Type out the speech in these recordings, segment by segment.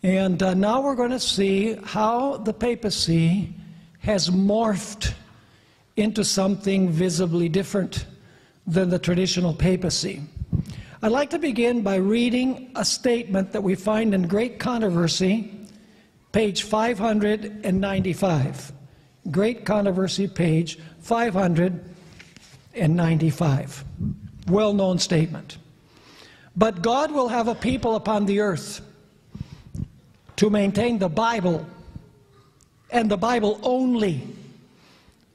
And now we're going to see how the papacy has morphed into something visibly different than the traditional papacy. I'd like to begin by reading a statement that we find in Great Controversy, page 595. Great Controversy, page 595. Well-known statement. But God will have a people upon the earth to maintain the Bible, and the Bible only,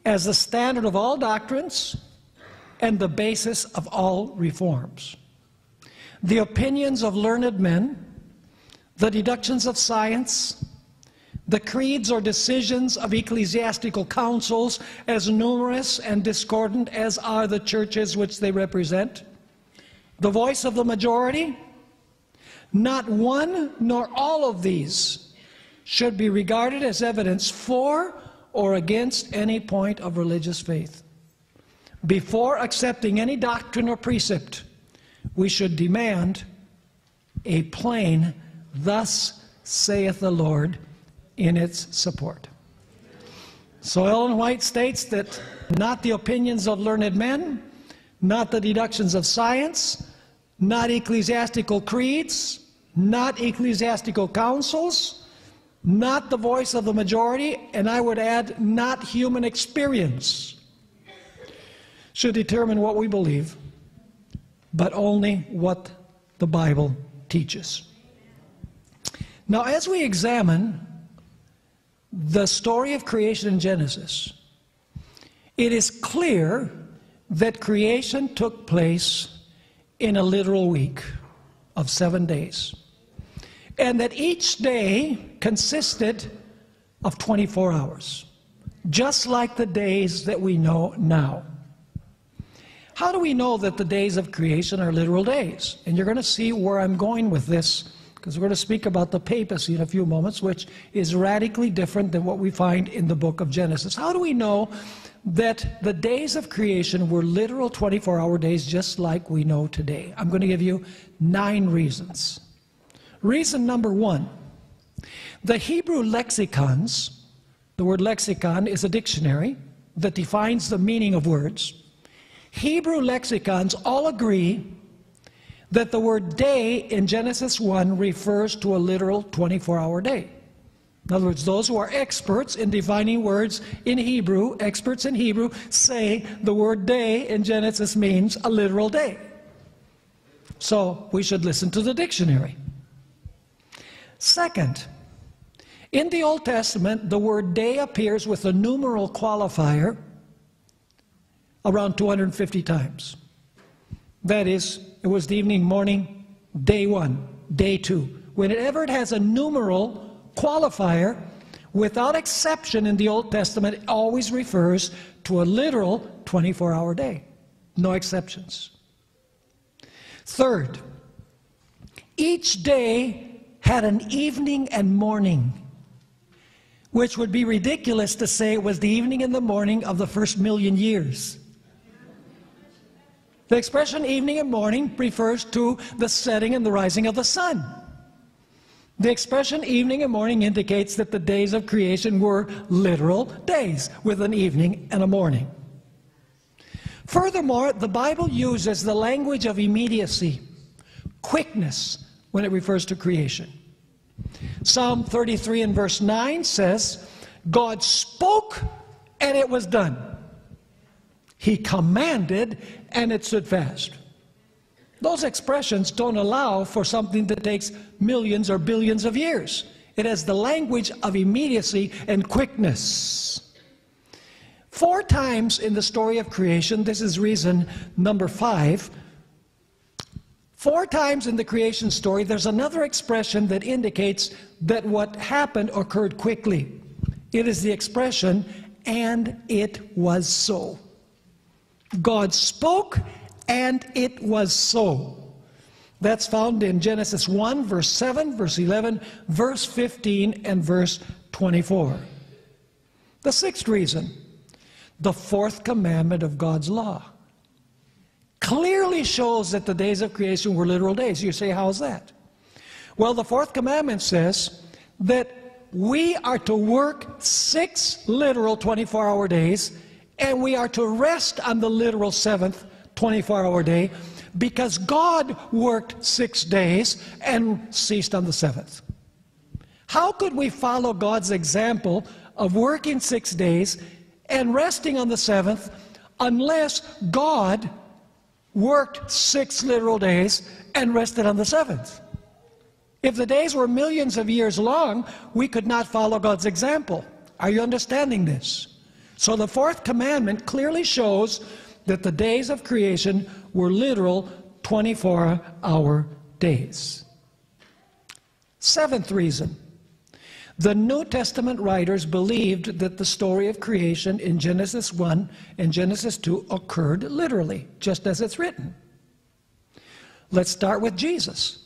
as the standard of all doctrines and the basis of all reforms. The opinions of learned men, the deductions of science, the creeds or decisions of ecclesiastical councils, as numerous and discordant as are the churches which they represent, the voice of the majority, not one nor all of these should be regarded as evidence for or against any point of religious faith. Before accepting any doctrine or precept, we should demand a plain, "Thus saith the Lord," in its support. So Ellen White states that not the opinions of learned men, not the deductions of science, not ecclesiastical creeds, not ecclesiastical councils, not the voice of the majority, and I would add, not human experience, should determine what we believe, but only what the Bible teaches. Now, as we examine the story of creation in Genesis, it is clear that creation took place in a literal week of 7 days, and that each day consisted of 24 hours, just like the days that we know now. How do we know that the days of creation are literal days? And you're going to see where I'm going with this, because we're going to speak about the papacy in a few moments, which is radically different than what we find in the book of Genesis. How do we know that the days of creation were literal 24-hour days just like we know today? I'm going to give you 9 reasons. Reason number 1, the Hebrew lexicons, the word lexicon is a dictionary that defines the meaning of words. Hebrew lexicons all agree that the word day in Genesis 1 refers to a literal 24-hour day. In other words, those who are experts in defining words in Hebrew, experts in Hebrew, say the word day in Genesis means a literal day. So we should listen to the dictionary. Second, in the Old Testament, the word day appears with a numeral qualifier around 250 times. That is, it was the evening, morning, day 1, day 2. Whenever it has a numeral qualifier, without exception in the Old Testament, it always refers to a literal 24-hour day. No exceptions. Third, each day had an evening and morning, which would be ridiculous to say it was the evening and the morning of the first 1,000,000 years. The expression evening and morning refers to the setting and the rising of the sun. The expression evening and morning indicates that the days of creation were literal days with an evening and a morning. Furthermore, the Bible uses the language of immediacy, quickness, when it refers to creation. Psalm 33 and verse 9 says, God spoke and it was done. He commanded and it stood fast. Those expressions don't allow for something that takes millions or billions of years. It has the language of immediacy and quickness. 4 times in the story of creation, this is reason number 5, 4 times in the creation story, there's another expression that indicates that what happened occurred quickly. It is the expression, and it was so. God spoke, and it was so. That's found in Genesis 1, verse 7, verse 11, verse 15, and verse 24. The 6th reason, the 4th commandment of God's law, clearly shows that the days of creation were literal days. You say, how is that? Well, the fourth commandment says that we are to work 6 literal 24-hour days, and we are to rest on the literal 7th 24-hour day, because God worked 6 days and ceased on the 7th. How could we follow God's example of working 6 days and resting on the 7th unless God worked 6 literal days and rested on the 7th? If the days were millions of years long, we could not follow God's example. Are you understanding this? So the fourth commandment clearly shows that the days of creation were literal 24-hour days. Seventh reason. The New Testament writers believed that the story of creation in Genesis 1 and Genesis 2 occurred literally, just as it's written. Let's start with Jesus.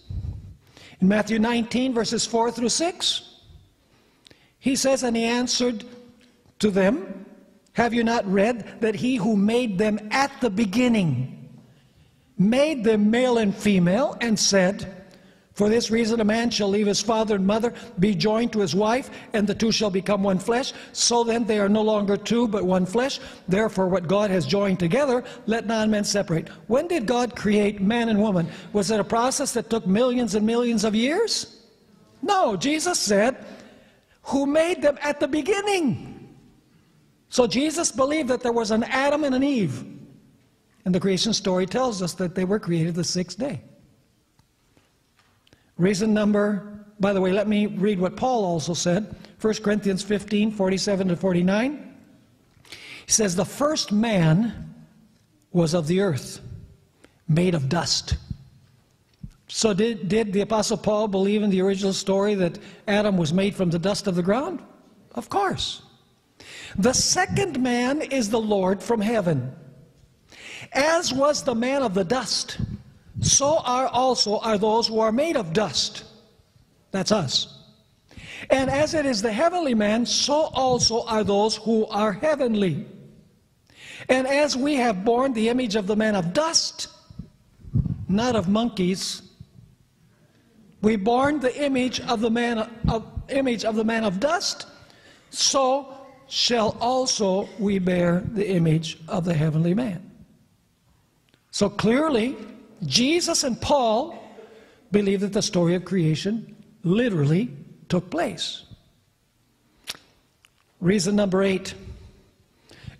In Matthew 19, verses 4 through 6, he says, "And he answered to them, have you not read that he who made them at the beginning made them male and female, and said, for this reason a man shall leave his father and mother, be joined to his wife, and the two shall become one flesh. So then they are no longer two, but one flesh. Therefore what God has joined together, let not men separate." When did God create man and woman? Was it a process that took millions and millions of years? No, Jesus said, who made them at the beginning. So Jesus believed that there was an Adam and an Eve. And the creation story tells us that they were created the 6th day. Reason number, by the way, let me read what Paul also said. 1 Corinthians 15, 47 to 49. He says, the first man was of the earth, made of dust. So did the Apostle Paul believe in the original story that Adam was made from the dust of the ground? Of course. The second man is the Lord from heaven. As was the man of the dust, so are those who are made of dust. That's us. And as it is the heavenly man, so also are those who are heavenly. And as we have borne the image of the man of dust, not of monkeys, we borne the image of the man of dust, so shall also we bear the image of the heavenly man. So clearly, Jesus and Paul believe that the story of creation literally took place. Reason number 8.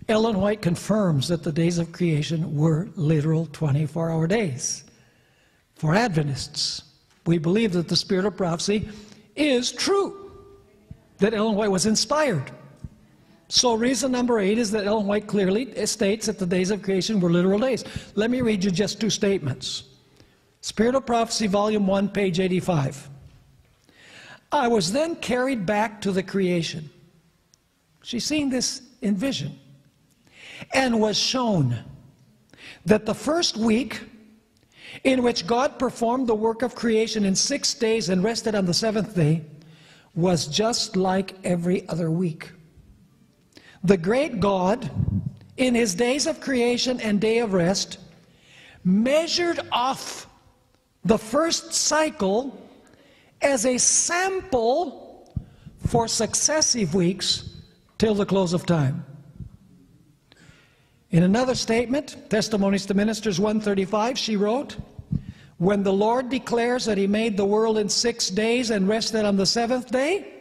Ellen White confirms that the days of creation were literal 24-hour days. For Adventists, we believe that the spirit of prophecy is true, that Ellen White was inspired. So reason number 8 is that Ellen White clearly states that the days of creation were literal days. Let me read you just 2 statements. Spirit of Prophecy, Volume 1, page 85. "I was then carried back to the creation." She's seen this in vision. "And was shown that the first week in which God performed the work of creation in 6 days and rested on the 7th day was just like every other week. The great God, in his days of creation and day of rest, measured off the first cycle as a sample for successive weeks till the close of time." In another statement, Testimonies to Ministers 135, she wrote, "When the Lord declares that he made the world in 6 days and rested on the 7th day,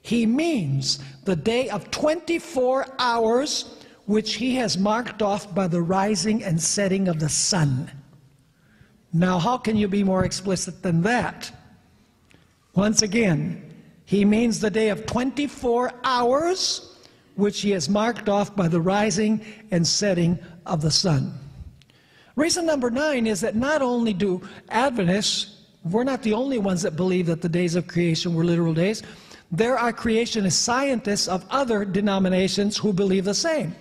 he means the day of 24 hours which he has marked off by the rising and setting of the sun." Now, how can you be more explicit than that? Once again, he means the day of 24 hours which he has marked off by the rising and setting of the sun. Reason number 9 is that not only do Adventists, we're not the only ones that believe that the days of creation were literal days. There are creationist scientists of other denominations who believe the same.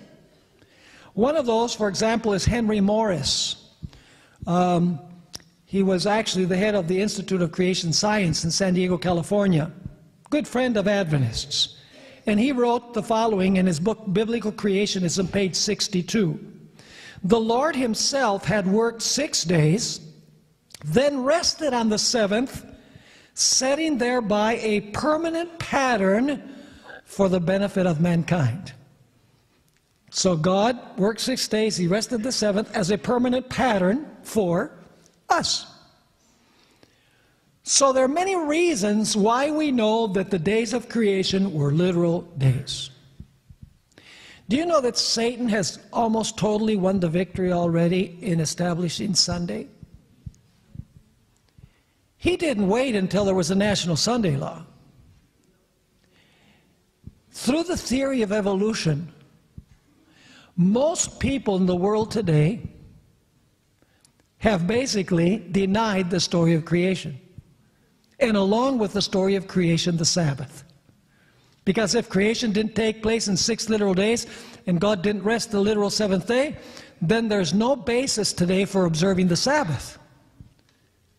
One of those, for example, is Henry Morris. He was actually the head of the Institute of Creation Science in San Diego, California. Good friend of Adventists. And he wrote the following in his book, Biblical Creationism, page 62. "The Lord himself had worked 6 days, then rested on the 7th, setting thereby a permanent pattern for the benefit of mankind. So God worked 6 days, he rested the seventh as a permanent pattern for us. So there are many reasons why we know that the days of creation were literal days. Do you know that Satan has almost totally won the victory already in establishing Sunday? He didn't wait until there was a national Sunday law. Through the theory of evolution, most people in the world today have basically denied the story of creation. And along with the story of creation, the Sabbath. Because if creation didn't take place in 6 literal days, and God didn't rest the literal 7th day, then there's no basis today for observing the Sabbath.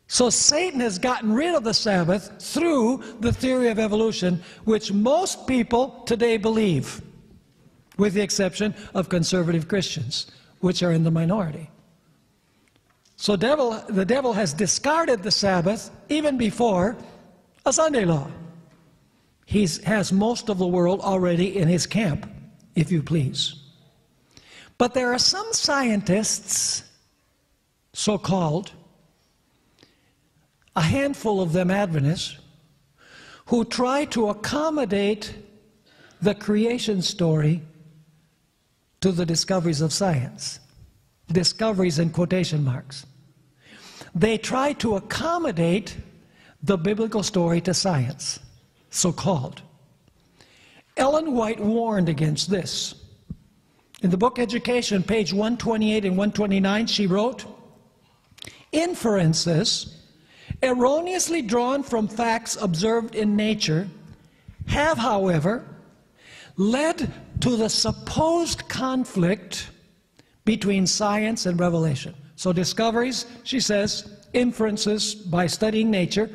So Satan has gotten rid of the Sabbath through the theory of evolution, which most people today believe, with the exception of conservative Christians, which are in the minority. So the devil has discarded the Sabbath even before a Sunday law. He has most of the world already in his camp, if you please. But there are some scientists, so-called, a handful of them Adventists, who try to accommodate the creation story to the discoveries of science. Discoveries in quotation marks. They try to accommodate the biblical story to science, so-called. Ellen White warned against this. In the book Education, page 128 and 129, she wrote, "Inferences erroneously drawn from facts observed in nature have, however, led to the supposed conflict between science and revelation." So discoveries, she says, inferences by studying nature,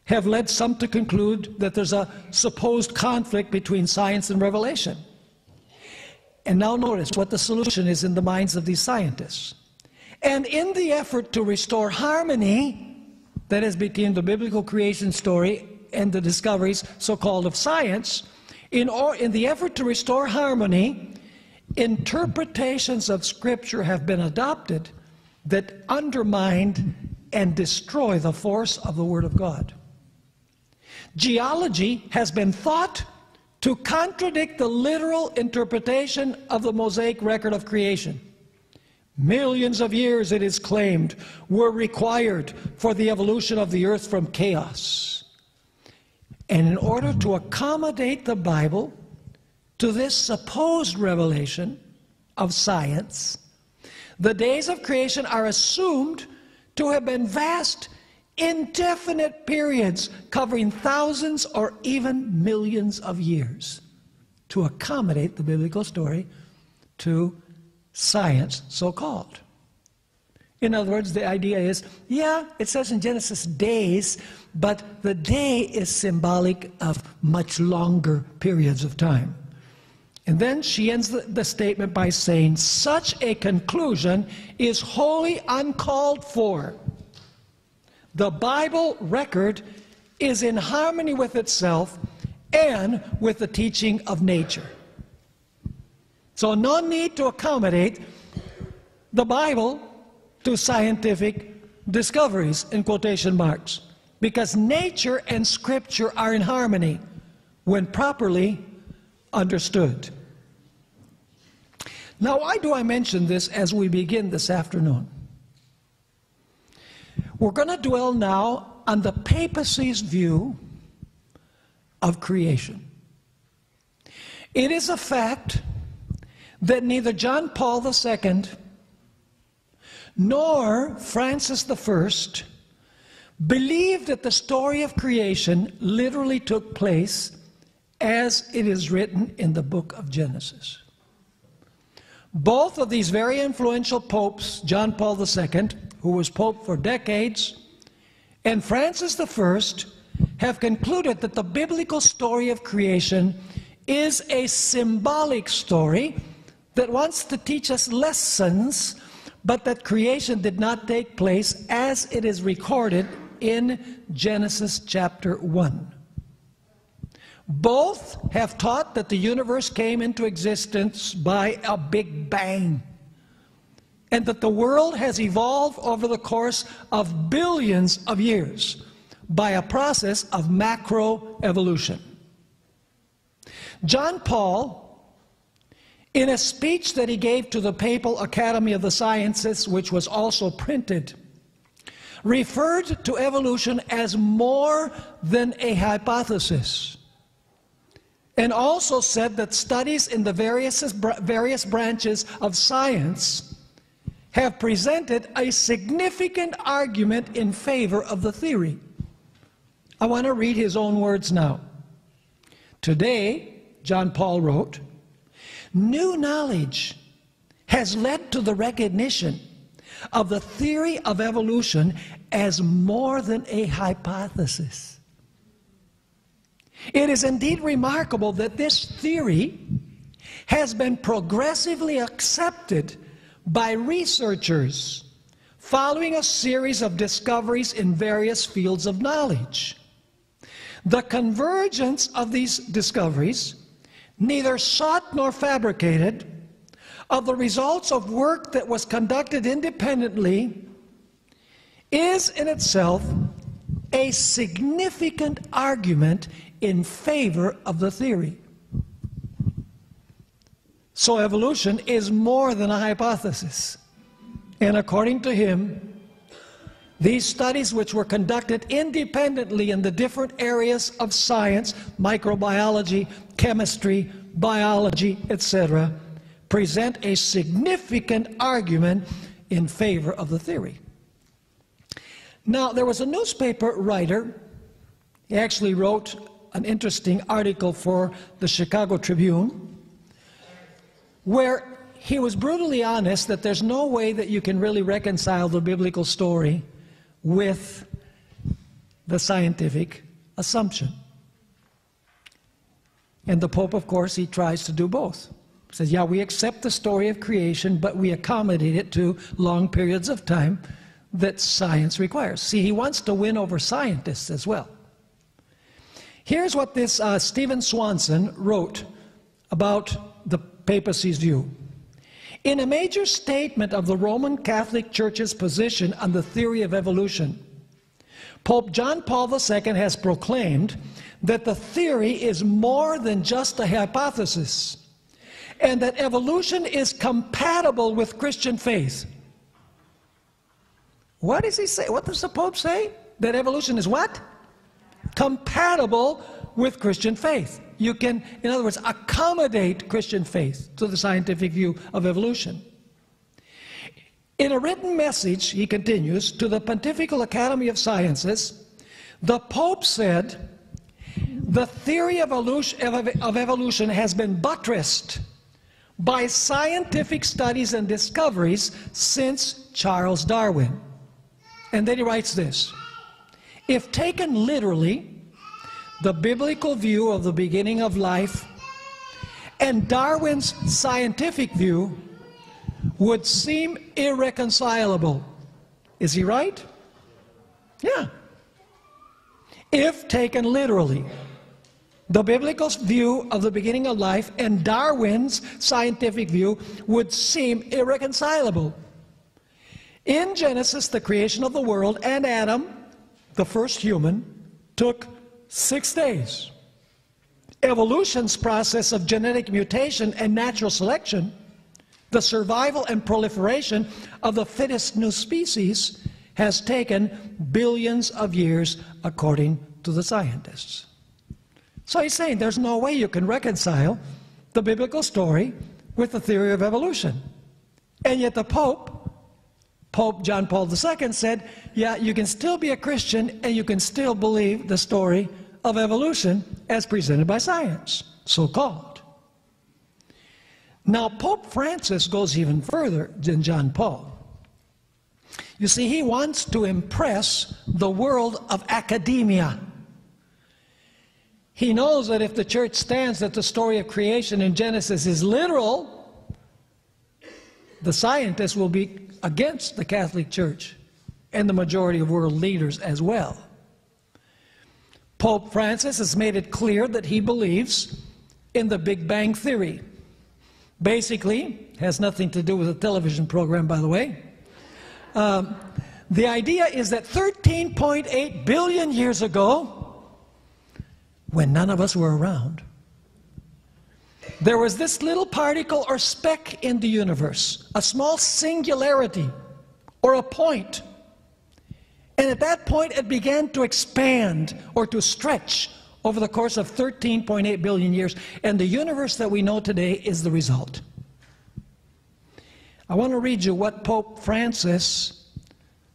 have led some to conclude that there's a supposed conflict between science and revelation. And now notice what the solution is in the minds of these scientists. And in the effort to restore harmony, that is between the biblical creation story and the discoveries, so-called, of science, in the effort to restore harmony, interpretations of Scripture have been adopted that undermine and destroy the force of the Word of God. Geology has been thought to contradict the literal interpretation of the Mosaic record of creation. Millions of years, it is claimed, were required for the evolution of the earth from chaos. And in order to accommodate the Bible to this supposed revelation of science, the days of creation are assumed to have been vast, indefinite periods covering thousands or even millions of years to accommodate the biblical story to science, so-called. In other words, the idea is, yeah, it says in Genesis days, but the day is symbolic of much longer periods of time. And then she ends the statement by saying, such a conclusion is wholly uncalled for. The Bible record is in harmony with itself and with the teaching of nature. So no need to accommodate the Bible to scientific discoveries, in quotation marks, because nature and Scripture are in harmony when properly understood. Now, why do I mention this as we begin this afternoon? We're going to dwell now on the papacy's view of creation. It is a fact that neither John Paul II nor Francis I believed that the story of creation literally took place as it is written in the book of Genesis. Both of these very influential popes, John Paul II, who was pope for decades, and Francis I, have concluded that the biblical story of creation is a symbolic story that wants to teach us lessons, but that creation did not take place as it is recorded in Genesis chapter 1. Both have taught that the universe came into existence by a big bang, and that the world has evolved over the course of billions of years by a process of macroevolution. John Paul, in a speech that he gave to the Papal Academy of the Sciences, which was also printed, referred to evolution as more than a hypothesis, and also said that studies in the various branches of science have presented a significant argument in favor of the theory. I want to read his own words now. Today, John Paul wrote, new knowledge has led to the recognition of the theory of evolution as more than a hypothesis. It is indeed remarkable that this theory has been progressively accepted by researchers following a series of discoveries in various fields of knowledge. The convergence of these discoveries, neither sought nor fabricated, of the results of work that was conducted independently, is in itself a significant argument in favor of the theory. So evolution is more than a hypothesis. And according to him, these studies, which were conducted independently in the different areas of science, microbiology, chemistry, biology, etc., present a significant argument in favor of the theory. Now, there was a newspaper writer, he actually wrote an interesting article for the Chicago Tribune, where he was brutally honest that there's no way that you can really reconcile the biblical story with the scientific assumption. And the Pope, of course, he tries to do both. He says, yeah, we accept the story of creation, but we accommodate it to long periods of time that science requires. See, he wants to win over scientists as well. Here's what this Stephen Swanson wrote about the papacy's view. In a major statement of the Roman Catholic Church's position on the theory of evolution, Pope John Paul II has proclaimed that the theory is more than just a hypothesis, and that evolution is compatible with Christian faith. What does he say? What does the Pope say? That evolution is what? Compatible with Christian faith. You can, in other words, accommodate Christian faith to the scientific view of evolution. In a written message, he continues, to the Pontifical Academy of Sciences, the Pope said, the theory of evolution has been buttressed by scientific studies and discoveries since Charles Darwin. And then he writes this, if taken literally, the biblical view of the beginning of life and Darwin's scientific view would seem irreconcilable. Is he right? Yeah. If taken literally, the biblical view of the beginning of life and Darwin's scientific view would seem irreconcilable. In Genesis, the creation of the world and Adam, the first human, took 6 days. Evolution's process of genetic mutation and natural selection, the survival and proliferation of the fittest new species, has taken billions of years according to the scientists. So he's saying there's no way you can reconcile the biblical story with the theory of evolution. And yet the Pope John Paul II said, yeah, you can still be a Christian and you can still believe the story of evolution as presented by science, so-called. Now, Pope Francis goes even further than John Paul. You see, he wants to impress the world of academia. He knows that if the church stands that the story of creation in Genesis is literal, the scientists will be against the Catholic Church and the majority of world leaders as well. Pope Francis has made it clear that he believes in the Big Bang Theory. Basically, has nothing to do with a television program, by the way. The idea is that 13.8 billion years ago, when none of us were around, there was this little particle or speck in the universe, a small singularity or a point. And at that point, it began to expand or to stretch over the course of 13.8 billion years. And the universe that we know today is the result. I want to read you what Pope Francis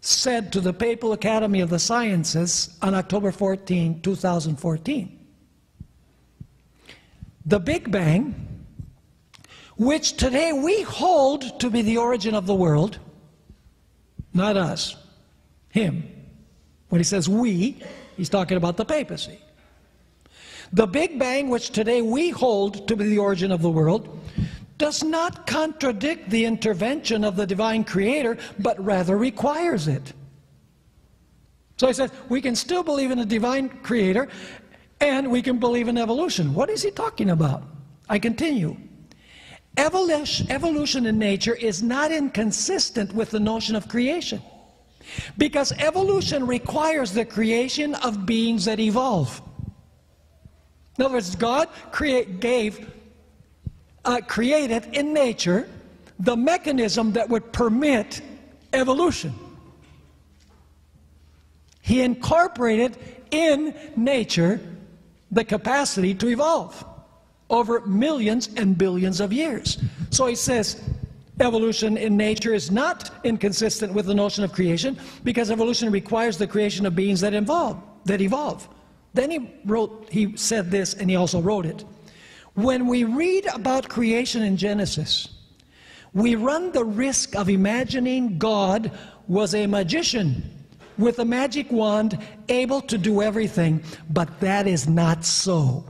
said to the Papal Academy of the Sciences on October 14, 2014. The Big Bang, which today we hold to be the origin of the world, not us, him. When he says we, he's talking about the papacy. The Big Bang, which today we hold to be the origin of the world, does not contradict the intervention of the divine creator, but rather requires it. So he says, we can still believe in a divine creator, and we can believe in evolution. What is he talking about? I continue. Evolution in nature is not inconsistent with the notion of creation, because evolution requires the creation of beings that evolve. In other words, God created in nature the mechanism that would permit evolution. He incorporated in nature the capacity to evolve over millions and billions of years. So he says evolution in nature is not inconsistent with the notion of creation, because evolution requires the creation of beings that evolve. Then he said this, and he also wrote it. When we read about creation in Genesis, we run the risk of imagining God was a magician with a magic wand, able to do everything, but that is not so.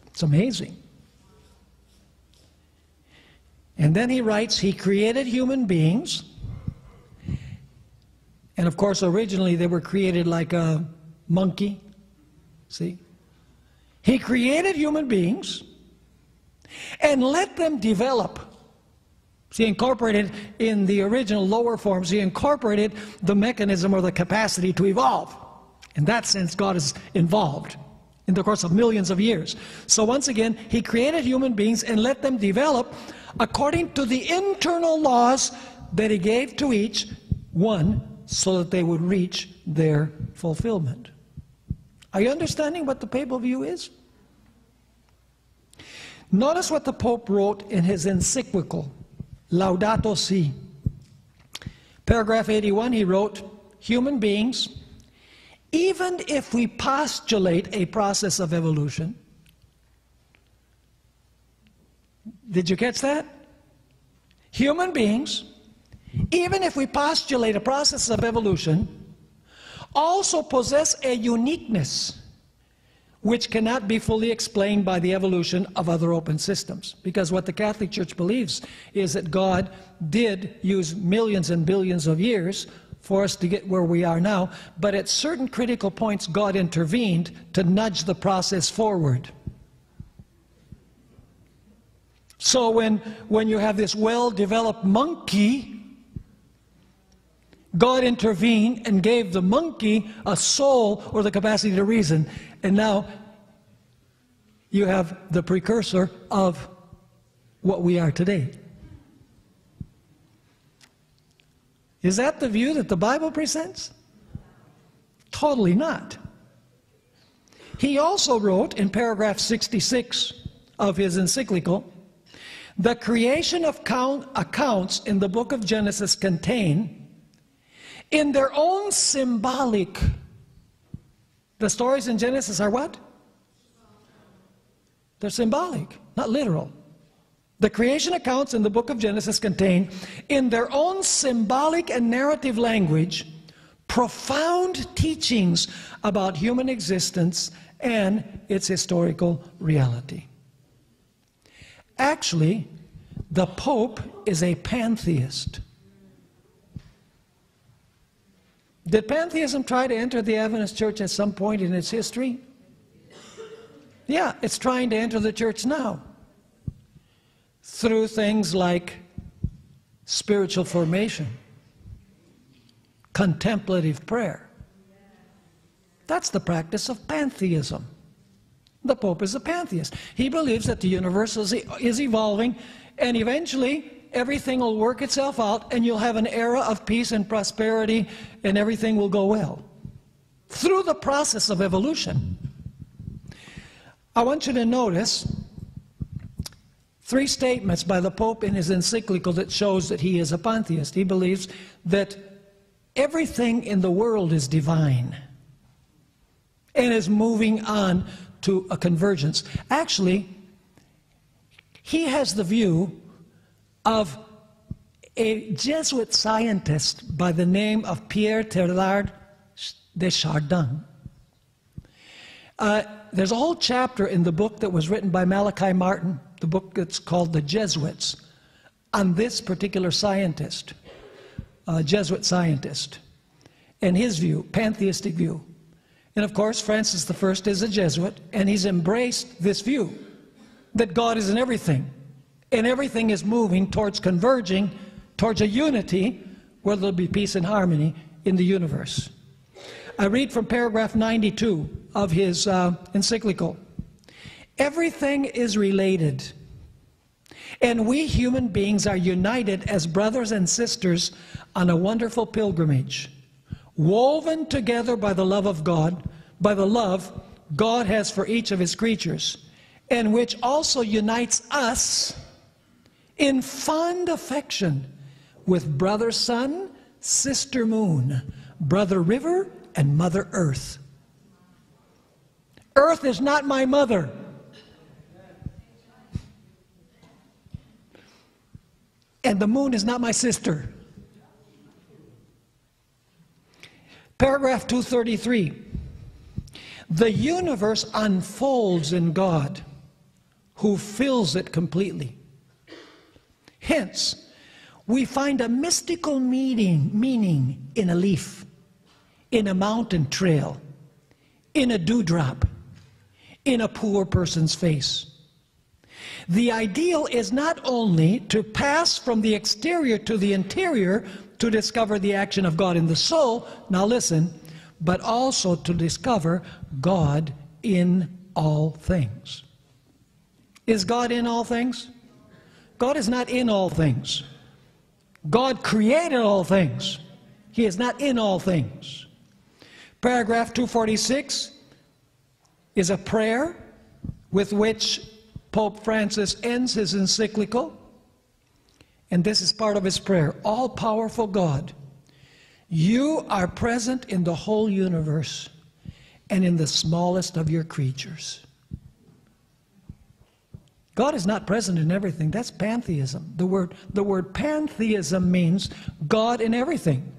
It's amazing. And then he writes, he created human beings, and of course originally they were created like a monkey, see? He created human beings and let them develop. He incorporated in the original lower forms, he incorporated the mechanism or the capacity to evolve. In that sense, God is involved in the course of millions of years. So once again, he created human beings and let them develop according to the internal laws that he gave to each one so that they would reach their fulfillment. Are you understanding what the papal view is? Notice what the Pope wrote in his encyclical, Laudato Si. Paragraph 81, he wrote, human beings, even if we postulate a process of evolution, did you catch that? Human beings, even if we postulate a process of evolution, also possess a uniqueness which cannot be fully explained by the evolution of other open systems. Because what the Catholic Church believes is that God did use millions and billions of years for us to get where we are now, but at certain critical points God intervened to nudge the process forward. So when you have this well-developed monkey, God intervened and gave the monkey a soul or the capacity to reason. And now you have the precursor of what we are today. Is that the view that the Bible presents? Totally not. He also wrote in paragraph 66 of his encyclical, the creation of accounts in the book of Genesis contain, in their own symbolic, the stories in Genesis are what? They're symbolic, not literal. The creation accounts in the book of Genesis contain, in their own symbolic and narrative language, profound teachings about human existence and its historical reality. Actually, the Pope is a pantheist. Did pantheism try to enter the Adventist church at some point in its history? Yeah, it's trying to enter the church now through things like spiritual formation, contemplative prayer. That's the practice of pantheism. The Pope is a pantheist. He believes that the universe is evolving, and eventually everything will work itself out, and you'll have an era of peace and prosperity, and everything will go well through the process of evolution. I want you to notice 3 statements by the Pope in his encyclical that shows that he is a pantheist. He believes that everything in the world is divine and is moving on to a convergence. Actually, he has the view of a Jesuit scientist by the name of Pierre Teilhard de Chardin. There's a whole chapter in the book that was written by Malachi Martin, the book that's called The Jesuits, on this particular scientist, Jesuit scientist, and his view, pantheistic view. And of course, Francis I is a Jesuit, and he's embraced this view that God is in everything, and everything is moving towards converging, towards a unity where there'll be peace and harmony in the universe. I read from paragraph 92 of his encyclical. Everything is related, and we human beings are united as brothers and sisters on a wonderful pilgrimage, woven together by the love of God, by the love God has for each of his creatures, and which also unites us in fond affection with brother sun, sister moon, brother river, and Mother Earth. Earth is not my mother. And the moon is not my sister. Paragraph 233. The universe unfolds in God, who fills it completely. Hence, we find a mystical meaning in a leaf, in a mountain trail, in a dewdrop, in a poor person's face. The ideal is not only to pass from the exterior to the interior to discover the action of God in the soul, now listen, but also to discover God in all things. Is God in all things? God is not in all things. God created all things. He is not in all things. Paragraph 246 is a prayer with which Pope Francis ends his encyclical, and this is part of his prayer. All-powerful God, you are present in the whole universe and in the smallest of your creatures. God is not present in everything. That's pantheism. The word pantheism means God in everything.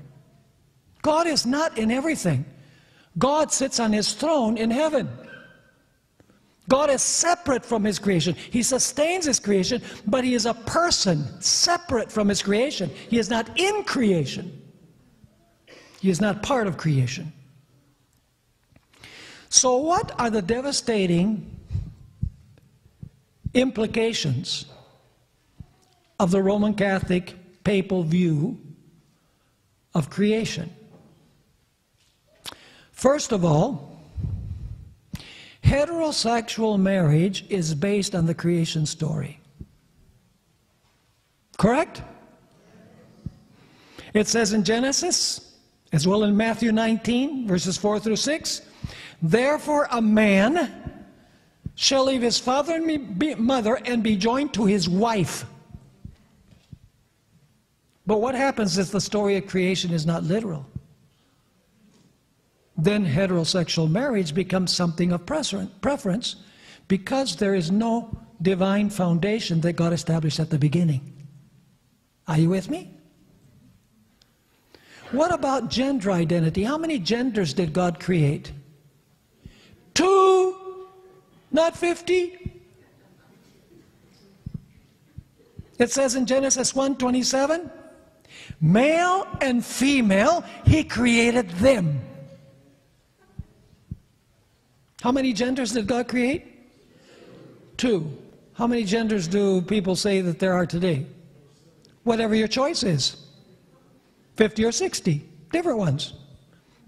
God is not in everything. God sits on his throne in heaven. God is separate from his creation. He sustains his creation, but he is a person separate from his creation. He is not in creation. He is not part of creation. So what are the devastating implications of the Roman Catholic papal view of creation? First of all, heterosexual marriage is based on the creation story. Correct? It says in Genesis, as well in Matthew 19, verses 4 through 6, therefore a man shall leave his father and mother and be joined to his wife. But what happens if the story of creation is not literal? Then heterosexual marriage becomes something of preference because there is no divine foundation that God established at the beginning. Are you with me? What about gender identity? How many genders did God create? 2, not 50. It says in Genesis 1:27, Male and female, He created them. How many genders did God create? 2. How many genders do people say that there are today? Whatever your choice is. 50 or 60. Different ones.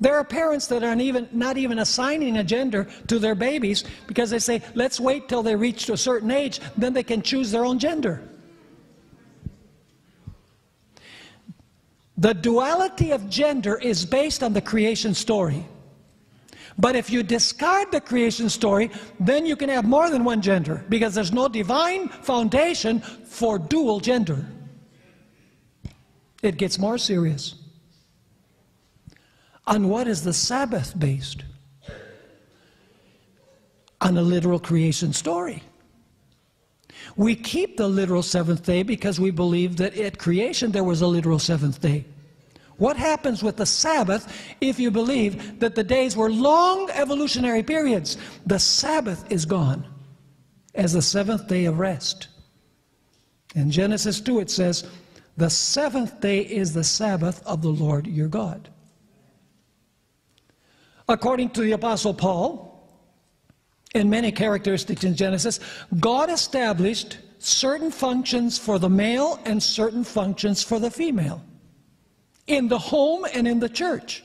There are parents that are not even assigning a gender to their babies because they say, let's wait till they reach a certain age, then they can choose their own gender. The duality of gender is based on the creation story. But if you discard the creation story, then you can have more than one gender, because there's no divine foundation for dual gender. It gets more serious. On what is the Sabbath based? On a literal creation story. We keep the literal seventh day because we believe that at creation there was a literal seventh day. What happens with the Sabbath if you believe that the days were long evolutionary periods? The Sabbath is gone as the seventh day of rest. In Genesis 2 it says, the seventh day is the Sabbath of the Lord your God. According to the Apostle Paul, in many characteristics in Genesis, God established certain functions for the male and certain functions for the female, in the home and in the church.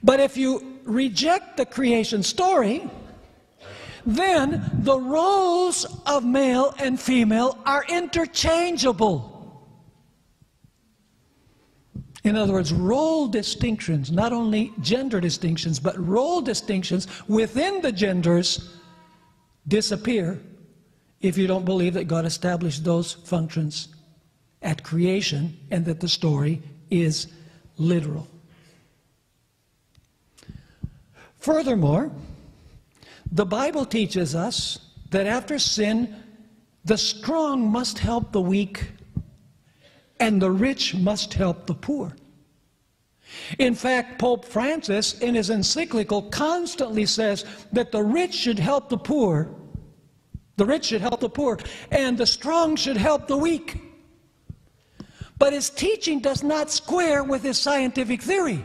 But if you reject the creation story, then the roles of male and female are interchangeable. In other words, role distinctions, not only gender distinctions, but role distinctions within the genders disappear if you don't believe that God established those functions at creation and that the story is literal. Furthermore, the Bible teaches us that after sin, the strong must help the weak and the rich must help the poor. In fact, Pope Francis, in his encyclical, constantly says that the rich should help the poor, and the strong should help the weak. But his teaching does not square with his scientific theory,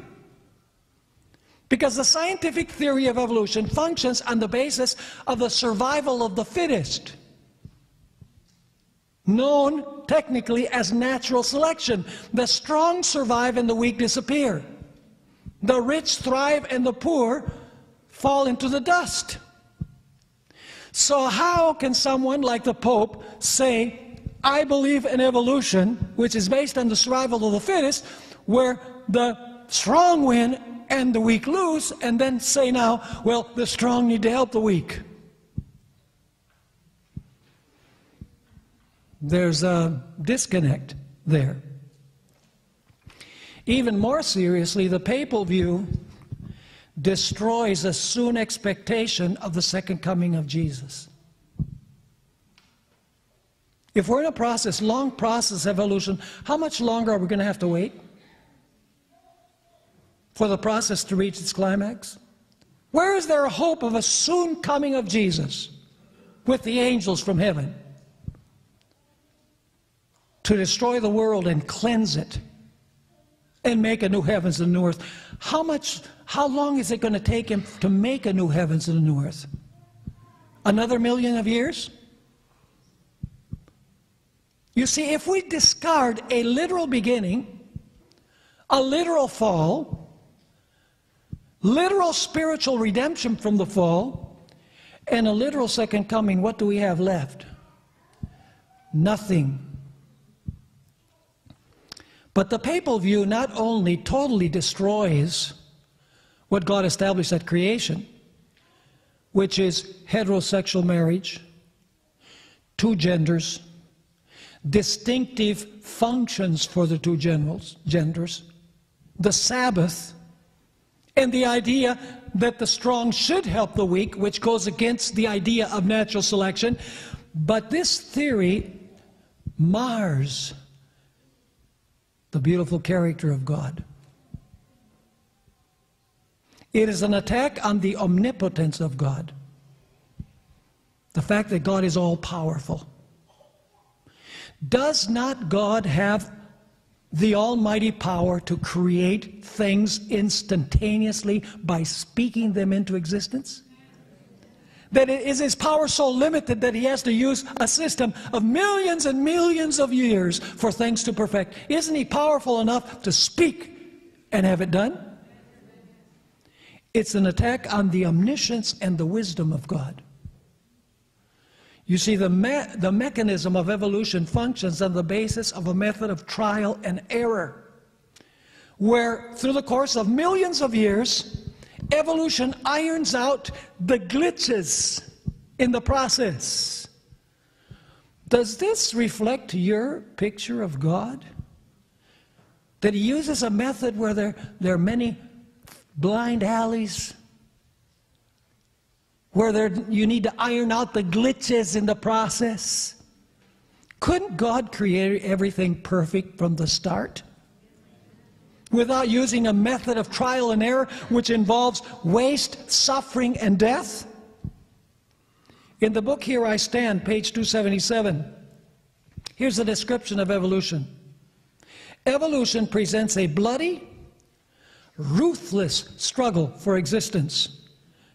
because the scientific theory of evolution functions on the basis of the survival of the fittest, known technically as natural selection. The strong survive and the weak disappear. The rich thrive and the poor fall into the dust. So how can someone like the Pope say, I believe in evolution, which is based on the survival of the fittest, where the strong win and the weak lose, and then say now, well, the strong need to help the weak? There's a disconnect there. Even more seriously, the papal view destroys a soon expectation of the second coming of Jesus. If we're in a process, long process of evolution, how much longer are we going to have to wait for the process to reach its climax? Where is there a hope of a soon coming of Jesus with the angels from heaven to destroy the world and cleanse it and make a new heavens and a new earth? How long is it going to take him to make a new heavens and a new earth? Another 1,000,000 of years? You see, if we discard a literal beginning, a literal fall, literal spiritual redemption from the fall, and a literal second coming, what do we have left? Nothing. But the papal view not only totally destroys what God established at creation, which is heterosexual marriage, 2 genders, distinctive functions for the 2 genders, the Sabbath, and the idea that the strong should help the weak, which goes against the idea of natural selection. But this theory mars the beautiful character of God. It is an attack on the omnipotence of God, the fact that God is all-powerful. Does not God have the almighty power to create things instantaneously by speaking them into existence? That is his power so limited that he has to use a system of millions and millions of years for things to perfect? Isn't he powerful enough to speak and have it done? It's an attack on the omniscience and the wisdom of God. You see, the mechanism of evolution functions on the basis of a method of trial and error, where through the course of millions of years, evolution irons out the glitches in the process. Does this reflect your picture of God? That he uses a method where there are many blind alleys, where you need to iron out the glitches in the process? Couldn't God create everything perfect from the start, without using a method of trial and error which involves waste, suffering, and death? In the book Here I Stand, page 277, here's a description of evolution. Evolution presents a bloody, ruthless struggle for existence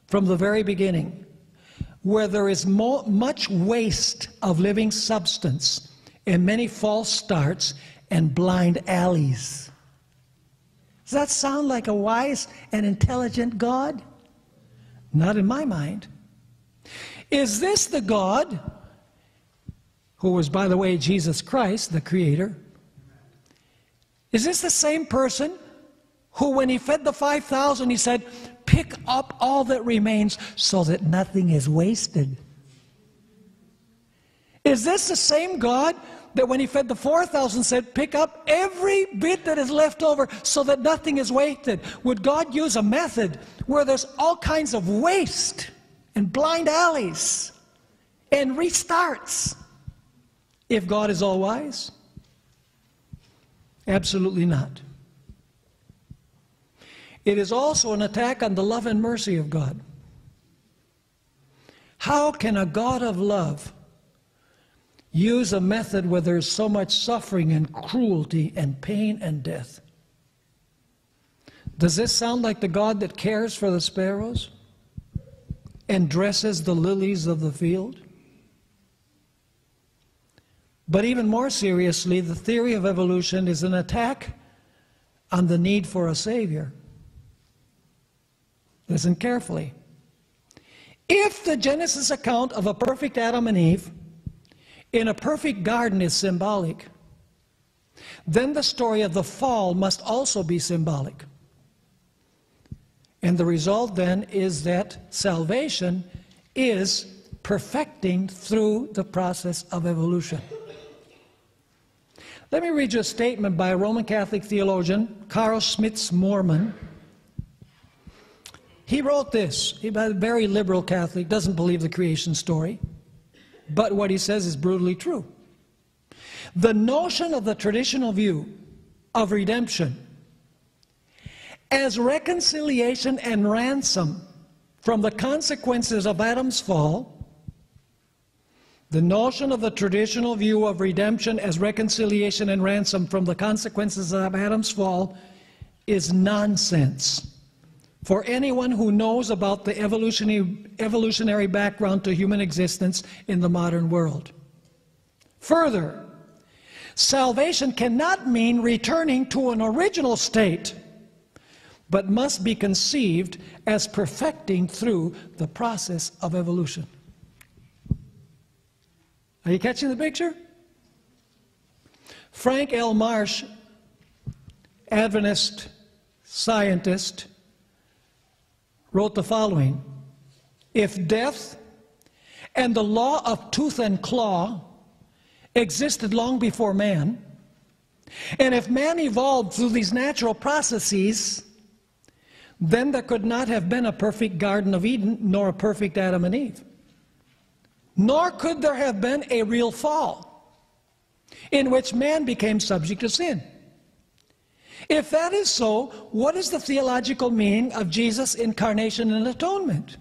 from the very beginning, where there is much waste of living substance and many false starts and blind alleys. Does that sound like a wise and intelligent God? Not in my mind. Is this the God who was, by the way, Jesus Christ, the Creator? Is this the same person who, when he fed the 5,000, he said, pick up all that remains so that nothing is wasted? Is this the same God that when he fed the 4,000 said, pick up every bit that is left over so that nothing is wasted? Would God use a method where there's all kinds of waste and blind alleys and restarts if God is all wise? Absolutely not. It is also an attack on the love and mercy of God. How can a God of love use a method where there's so much suffering and cruelty and pain and death? Does this sound like the God that cares for the sparrows and dresses the lilies of the field? But even more seriously, the theory of evolution is an attack on the need for a Savior. Listen carefully. If the Genesis account of a perfect Adam and Eve in a perfect garden is symbolic, then the story of the fall must also be symbolic. And the result then is that salvation is perfecting through the process of evolution. Let me read you a statement by a Roman Catholic theologian, Carl Schmitz-Moorman. He wrote this. He's a very liberal Catholic, doesn't believe the creation story, but what he says is brutally true. The notion of the traditional view of redemption as reconciliation and ransom from the consequences of Adam's fall, the notion of the traditional view of redemption as reconciliation and ransom from the consequences of Adam's fall is nonsense for anyone who knows about the evolutionary background to human existence in the modern world. Further, salvation cannot mean returning to an original state, but must be conceived as perfecting through the process of evolution. Are you catching the picture? Frank L. Marsh, Adventist scientist, wrote the following: if death and the law of tooth and claw existed long before man, and if man evolved through these natural processes, then there could not have been a perfect Garden of Eden, nor a perfect Adam and Eve. Nor could there have been a real fall in which man became subject to sin. If that is so, what is the theological meaning of Jesus' incarnation and atonement?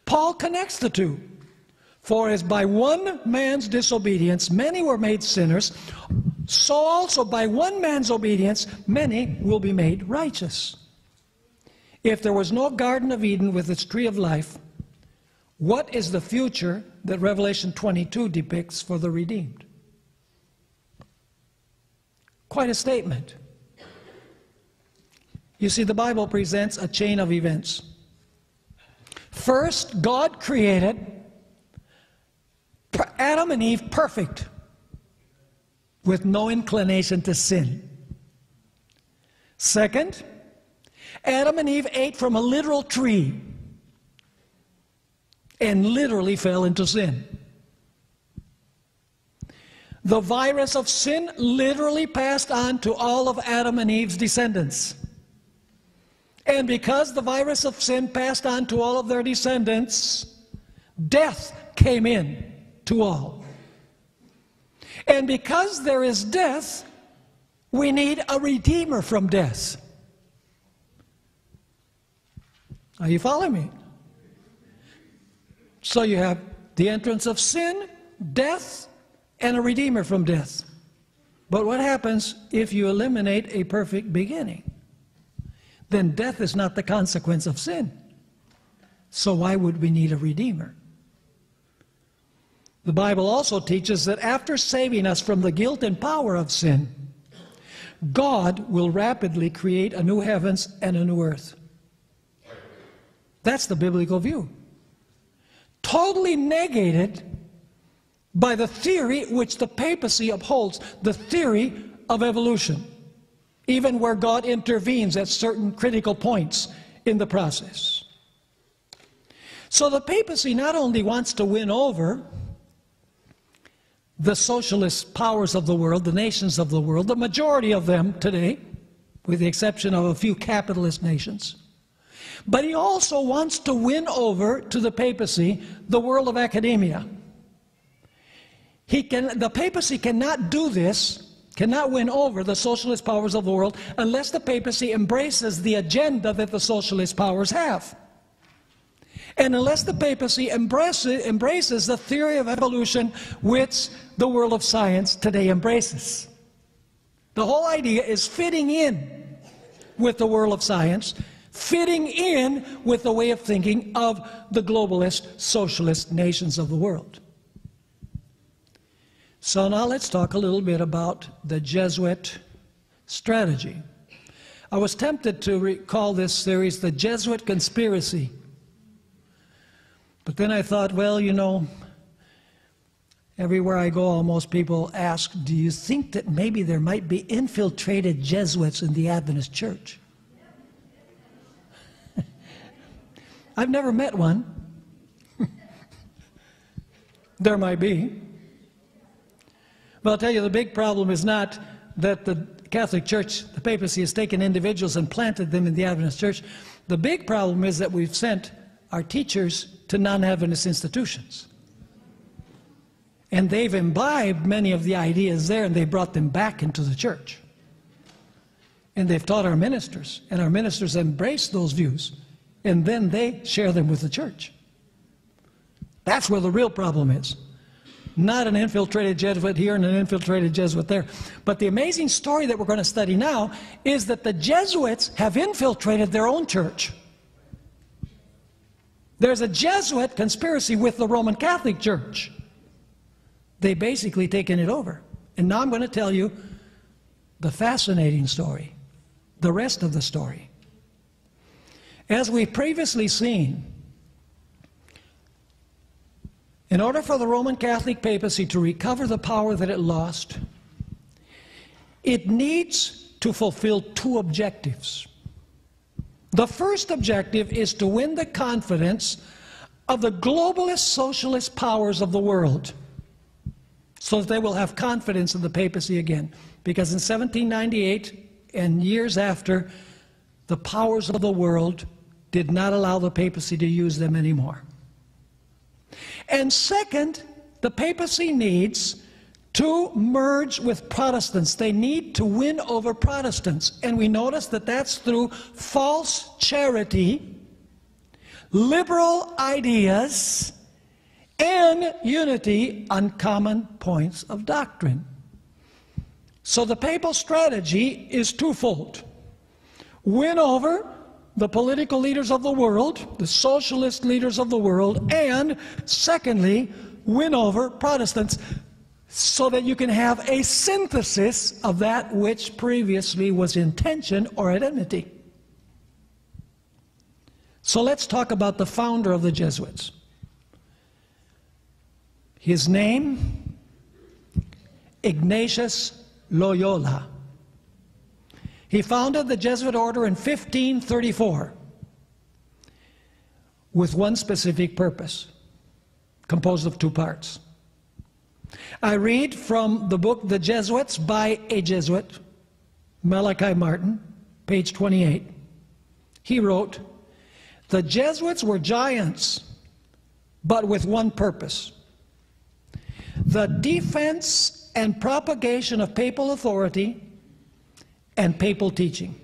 Paul connects the two. For as by one man's disobedience many were made sinners, so also by one man's obedience many will be made righteous. If there was no Garden of Eden with its tree of life, what is the future that Revelation 22 depicts for the redeemed? Quite a statement. You see, the Bible presents a chain of events. First, God created Adam and Eve perfect, with no inclination to sin. Second, Adam and Eve ate from a literal tree and literally fell into sin. The virus of sin literally passed on to all of Adam and Eve's descendants. And because the virus of sin passed on to all of their descendants, death came in to all. And because there is death, we need a redeemer from death. Are you following me? So you have the entrance of sin, death, and a redeemer from death. But what happens if you eliminate a perfect beginning? Then death is not the consequence of sin. So why would we need a redeemer? The Bible also teaches that after saving us from the guilt and power of sin, God will rapidly create a new heavens and a new earth. That's the biblical view. Totally negated by the theory which the papacy upholds, the theory of evolution, even where God intervenes at certain critical points in the process. So the papacy not only wants to win over the socialist powers of the world, the nations of the world, the majority of them today, with the exception of a few capitalist nations, but he also wants to win over to the papacy the world of academia. The papacy cannot do this, cannot win over the socialist powers of the world unless the papacy embraces the agenda that the socialist powers have. And unless the papacy embraces the theory of evolution which the world of science today embraces. The whole idea is fitting in with the world of science, fitting in with the way of thinking of the globalist, socialist nations of the world. So now let's talk a little bit about the Jesuit strategy. I was tempted to call this series the Jesuit Conspiracy. But then I thought, well, you know, everywhere I go, almost people ask, do you think that maybe there might be infiltrated Jesuits in the Adventist church? I've never met one. There might be. But I'll tell you, the big problem is not that the Catholic Church, the papacy, has taken individuals and planted them in the Adventist church. The big problem is that we've sent our teachers to non-Adventist institutions. And they've imbibed many of the ideas there, and they brought them back into the church. And they've taught our ministers, and our ministers embrace those views, and then they share them with the church. That's where the real problem is. Not an infiltrated Jesuit here and an infiltrated Jesuit there. But the amazing story that we're going to study now is that the Jesuits have infiltrated their own church. There's a Jesuit conspiracy with the Roman Catholic Church. They've basically taken it over. And now I'm going to tell you the fascinating story, the rest of the story. As we've previously seen, in order for the Roman Catholic papacy to recover the power that it lost, it needs to fulfill two objectives. The first objective is to win the confidence of the globalist socialist powers of the world so that they will have confidence in the papacy again. Because in 1798 and years after, the powers of the world did not allow the papacy to use them anymore. And second, the papacy needs to merge with Protestants. They need to win over Protestants. And we notice that that's through false charity, liberal ideas, and unity on common points of doctrine. So the papal strategy is twofold. Win over the political leaders of the world, the socialist leaders of the world, and secondly, win over Protestants so that you can have a synthesis of that which previously was in tension or at enmity. So let's talk about the founder of the Jesuits. His name, Ignatius Loyola. He founded the Jesuit order in 1534 with one specific purpose, composed of two parts. I read from the book The Jesuits by a Jesuit, Malachi Martin, page 28. He wrote, "The Jesuits were giants, but with one purpose: the defense and propagation of papal authority and papal teaching."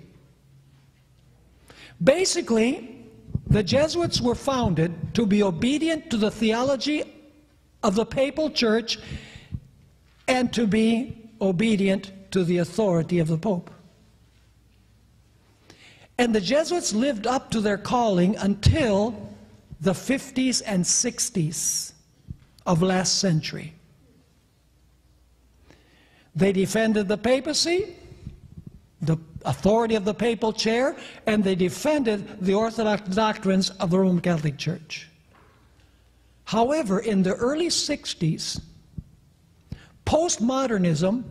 Basically, the Jesuits were founded to be obedient to the theology of the papal church and to be obedient to the authority of the Pope. And the Jesuits lived up to their calling until the 50s and 60s of last century. They defended the papacy, the authority of the papal chair, and they defended the orthodox doctrines of the Roman Catholic Church. However, in the early 60s, postmodernism,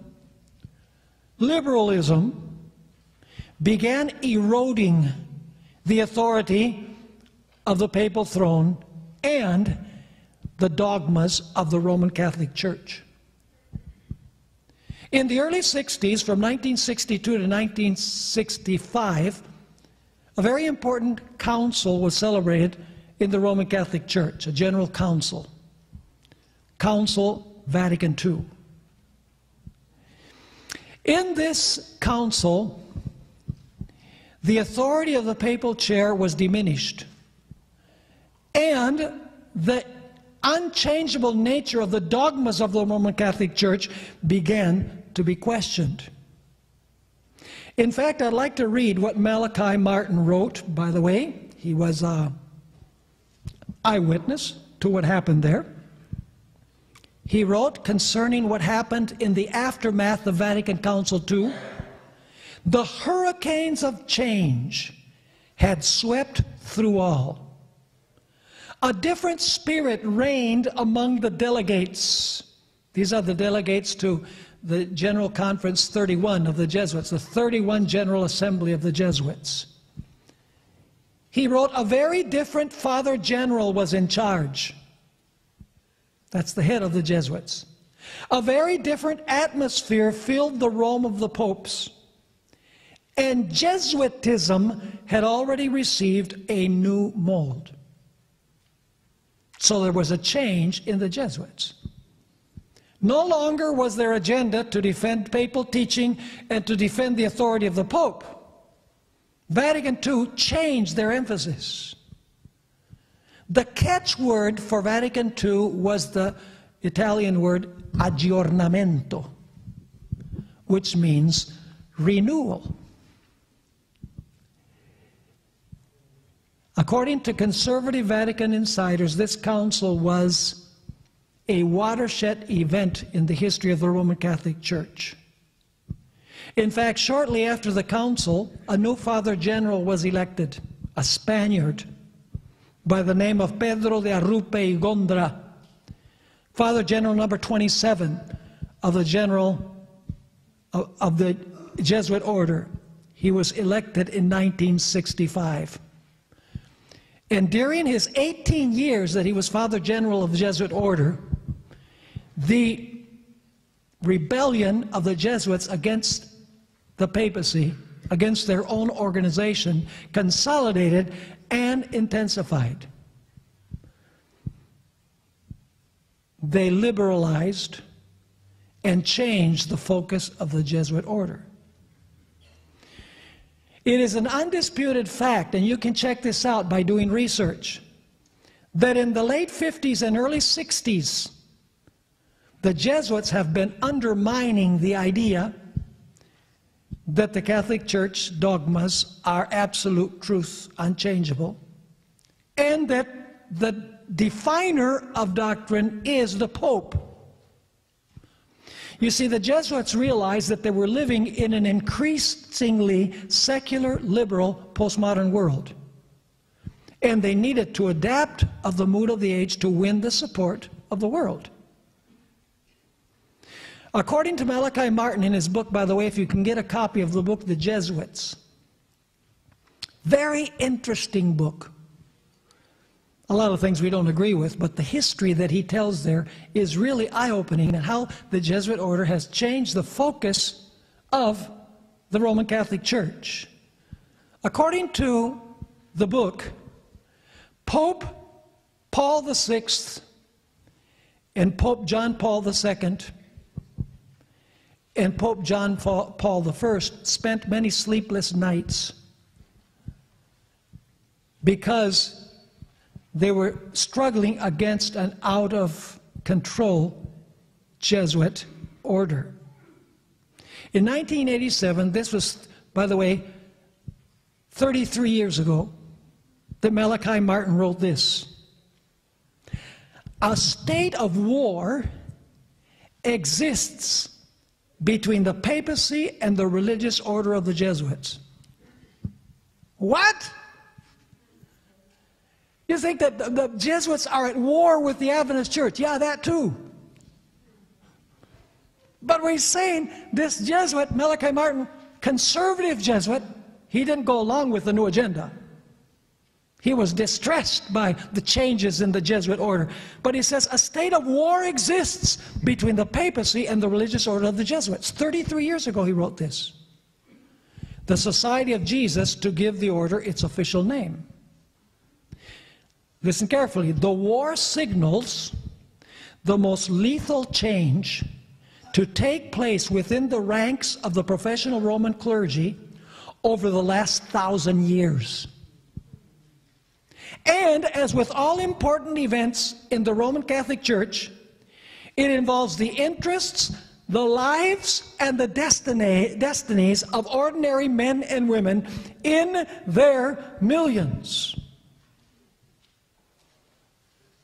liberalism, began eroding the authority of the papal throne and the dogmas of the Roman Catholic Church. In the early 60s, from 1962 to 1965, a very important council was celebrated in the Roman Catholic Church, a general council, Council Vatican II. In this council, the authority of the papal chair was diminished, and the unchangeable nature of the dogmas of the Roman Catholic Church began to be questioned. In fact, I'd like to read what Malachi Martin wrote. By the way, he was an eyewitness to what happened there. He wrote concerning what happened in the aftermath of Vatican Council II, "The hurricanes of change had swept through all. A different spirit reigned among the delegates." These are the delegates to the General Conference 31 of the Jesuits, the 31 General Assembly of the Jesuits. He wrote, "A very different Father General was in charge." That's the head of the Jesuits. "A very different atmosphere filled the Rome of the popes. And Jesuitism had already received a new mold." So there was a change in the Jesuits. No longer was their agenda to defend papal teaching and to defend the authority of the Pope. Vatican II changed their emphasis. The catchword for Vatican II was the Italian word aggiornamento, which means renewal. According to conservative Vatican insiders, this council was a watershed event in the history of the Roman Catholic Church. In fact, shortly after the council, a new Father General was elected, a Spaniard by the name of Pedro de Arrupe y Gondra, Father General number 27 of the Jesuit order. He was elected in 1965. And during his 18 years that he was Father General of the Jesuit order, the rebellion of the Jesuits against the papacy, against their own organization, consolidated and intensified. They liberalized and changed the focus of the Jesuit order. It is an undisputed fact, and you can check this out by doing research, that in the late 50s and early 60s, the Jesuits have been undermining the idea that the Catholic Church dogmas are absolute truth, unchangeable, and that the definer of doctrine is the Pope. You see, the Jesuits realized that they were living in an increasingly secular, liberal, postmodern world, and they needed to adapt of the mood of the age to win the support of the world. According to Malachi Martin in his book, by the way, if you can get a copy of the book, The Jesuits, very interesting book. A lot of things we don't agree with, but the history that he tells there is really eye-opening, and how the Jesuit order has changed the focus of the Roman Catholic Church. According to the book, Pope Paul VI and Pope John Paul II and Pope John Paul I spent many sleepless nights because they were struggling against an out-of-control Jesuit order. In 1987, this was, by the way, 33 years ago, that Malachi Martin wrote this: "A state of war exists between the papacy and the religious order of the Jesuits." What? You think that the Jesuits are at war with the Adventist Church? Yeah, that too. But we're saying this Jesuit, Malachi Martin, conservative Jesuit, he didn't go along with the new agenda. He was distressed by the changes in the Jesuit order. But he says a state of war exists between the papacy and the religious order of the Jesuits. 33 years ago he wrote this. The Society of Jesus, to give the order its official name. Listen carefully. The war signals the most lethal change to take place within the ranks of the professional Roman clergy over the last 1,000 years. And as with all important events in the Roman Catholic Church, it involves the interests, the lives, and the destinies of ordinary men and women in their millions.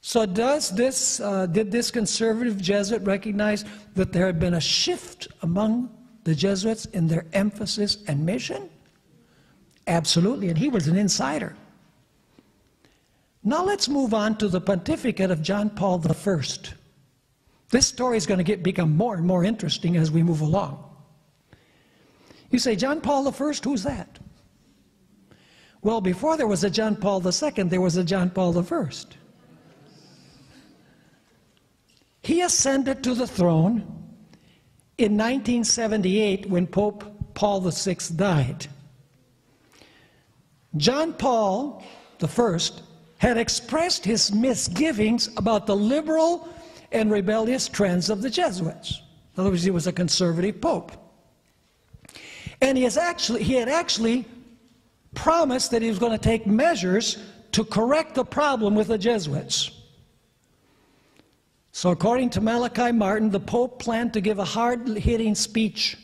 So did this conservative Jesuit recognize that there had been a shift among the Jesuits in their emphasis and mission? Absolutely, and he was an insider. Now let's move on to the pontificate of John Paul I. This story is going to become more and more interesting as we move along. You say, John Paul I, who's that? Well, before there was a John Paul II, there was a John Paul I. He ascended to the throne in 1978 when Pope Paul VI died. John Paul I had expressed his misgivings about the liberal and rebellious trends of the Jesuits. In other words, he was a conservative pope. And he had actually promised that he was going to take measures to correct the problem with the Jesuits. So according to Malachi Martin, the Pope planned to give a hard-hitting speech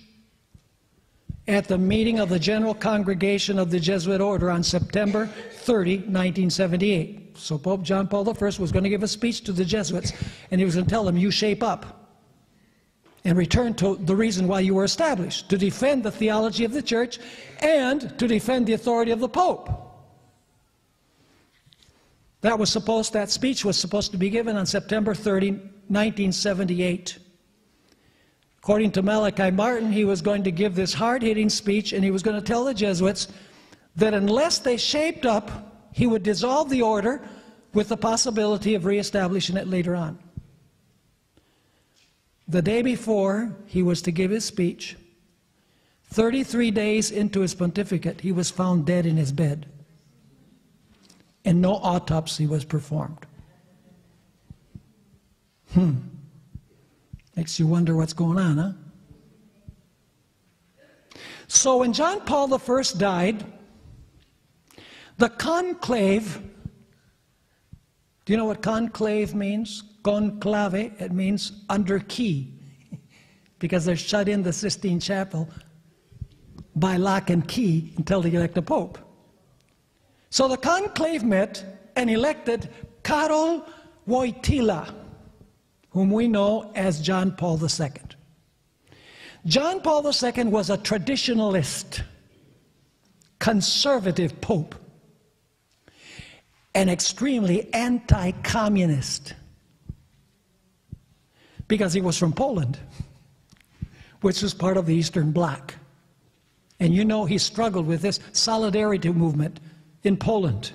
at the meeting of the General Congregation of the Jesuit Order on September 30, 1978. So Pope John Paul I was going to give a speech to the Jesuits, and he was going to tell them, you shape up and return to the reason why you were established, to defend the theology of the Church and to defend the authority of the Pope. That speech was supposed to be given on September 30, 1978. According to Malachi Martin, he was going to give this hard-hitting speech, and he was going to tell the Jesuits that unless they shaped up, he would dissolve the order with the possibility of reestablishing it later on. The day before he was to give his speech, 33 days into his pontificate, he was found dead in his bed, and no autopsy was performed. Makes you wonder what's going on, huh? So when John Paul I died, the conclave Do you know what conclave means? Conclave, it means under key, because they're shut in the Sistine Chapel by lock and key until they elect a pope. So the conclave met and elected Karol Wojtyla, whom we know as John Paul II. John Paul II was a traditionalist, conservative pope, and extremely anti-communist, because he was from Poland, which was part of the Eastern Bloc. And you know he struggled with this solidarity movement in Poland.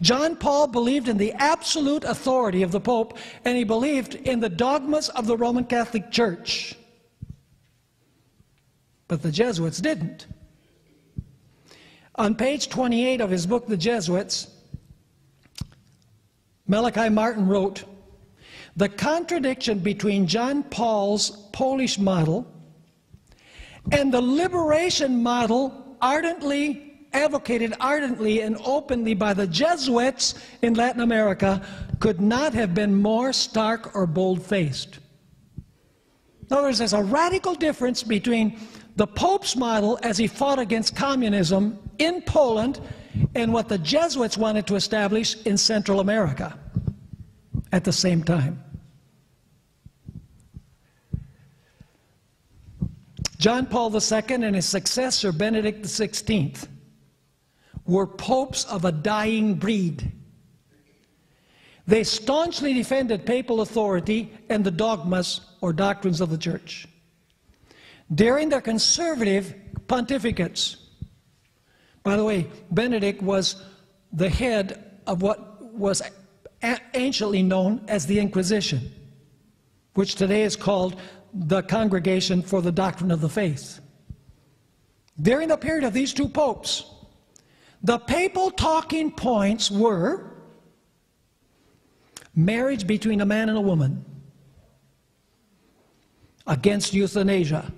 John Paul believed in the absolute authority of the Pope, and he believed in the dogmas of the Roman Catholic Church. But the Jesuits didn't. On page 28 of his book, The Jesuits, Malachi Martin wrote, "The contradiction between John Paul's Polish model and the liberation model advocated ardently and openly by the Jesuits in Latin America could not have been more stark or bold-faced." In other words, there's a radical difference between the Pope's model as he fought against communism in Poland and what the Jesuits wanted to establish in Central America at the same time. John Paul II and his successor, Benedict XVI, were popes of a dying breed. They staunchly defended papal authority and the dogmas or doctrines of the Church. During their conservative pontificates, by the way, Benedict was the head of what was anciently known as the Inquisition, which today is called the Congregation for the Doctrine of the Faith. During the period of these two popes, the papal talking points were marriage between a man and a woman, against euthanasia,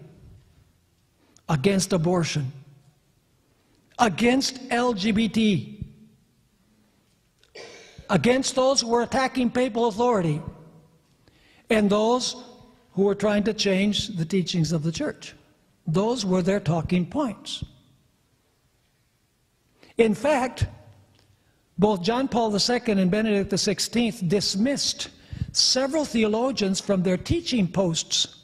against abortion, against LGBT, against those who were attacking papal authority, and those who were trying to change the teachings of the Church. Those were their talking points. In fact, both John Paul II and Benedict XVI dismissed several theologians from their teaching posts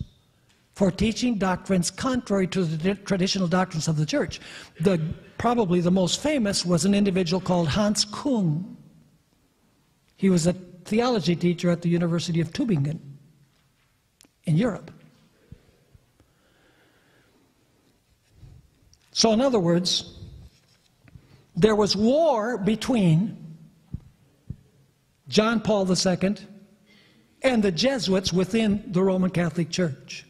for teaching doctrines contrary to the traditional doctrines of the Church. Probably the most famous was an individual called Hans Küng. He was a theology teacher at the University of Tübingen in Europe. So in other words, there was war between John Paul II and the Jesuits within the Roman Catholic Church.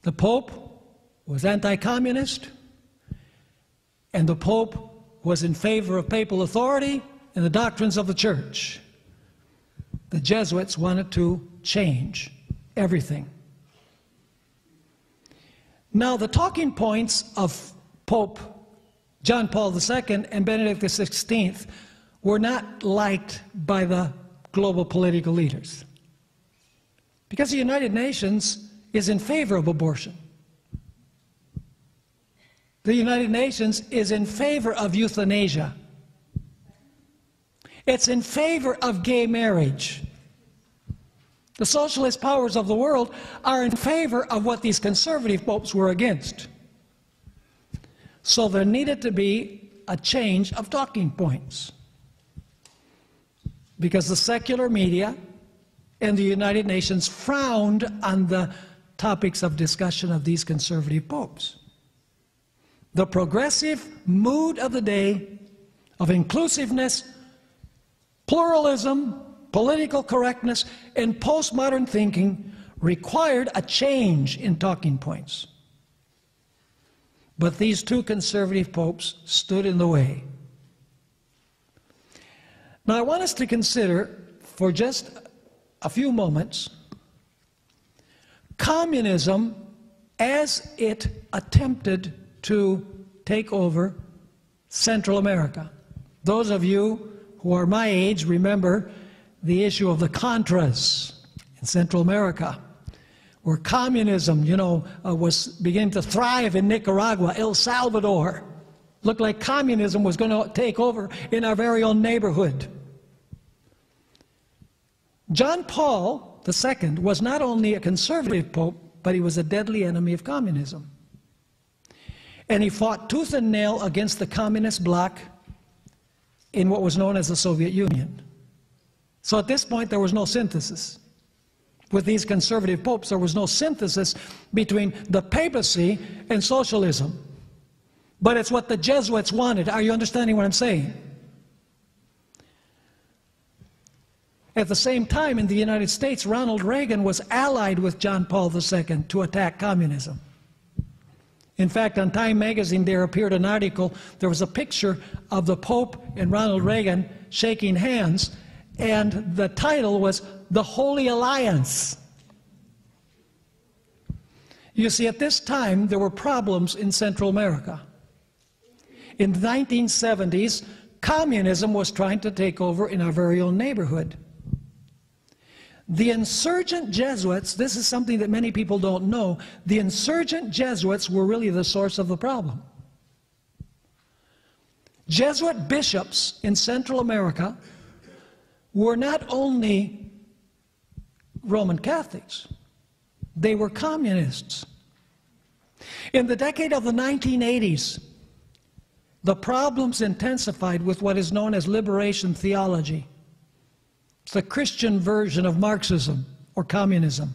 The Pope was anti-communist, and the Pope was in favor of papal authority and the doctrines of the Church. The Jesuits wanted to change everything. Now, the talking points of Pope John Paul II and Benedict XVI were not liked by the global political leaders, because the United Nations is in favor of abortion. The United Nations is in favor of euthanasia. It's in favor of gay marriage. The socialist powers of the world are in favor of what these conservative popes were against. So there needed to be a change of talking points, because the secular media and the United Nations frowned on the topics of discussion of these conservative popes. The progressive mood of the day of inclusiveness, pluralism, political correctness, and postmodern thinking required a change in talking points. But these two conservative popes stood in the way. Now I want us to consider for just a few moments communism as it attempted to take over Central America. Those of you who are my age remember the issue of the Contras in Central America, where communism, was beginning to thrive in Nicaragua, El Salvador. Looked like communism was going to take over in our very own neighborhood. John Paul II was not only a conservative pope, but he was a deadly enemy of communism. And he fought tooth and nail against the communist bloc in what was known as the Soviet Union. So at this point, there was no synthesis. With these conservative popes, there was no synthesis between the papacy and socialism. But it's what the Jesuits wanted. Are you understanding what I'm saying? At the same time, in the United States, Ronald Reagan was allied with John Paul II to attack communism. In fact, on Time magazine there appeared an article, there was a picture of the Pope and Ronald Reagan shaking hands, and the title was The Holy Alliance. You see, at this time, there were problems in Central America. In the 1970s, communism was trying to take over in our very own neighborhood. The insurgent Jesuits, this is something that many people don't know, the insurgent Jesuits were really the source of the problem. Jesuit bishops in Central America were not only Roman Catholics, they were communists. In the decade of the 1980s, the problems intensified with what is known as liberation theology. It's the Christian version of Marxism or communism.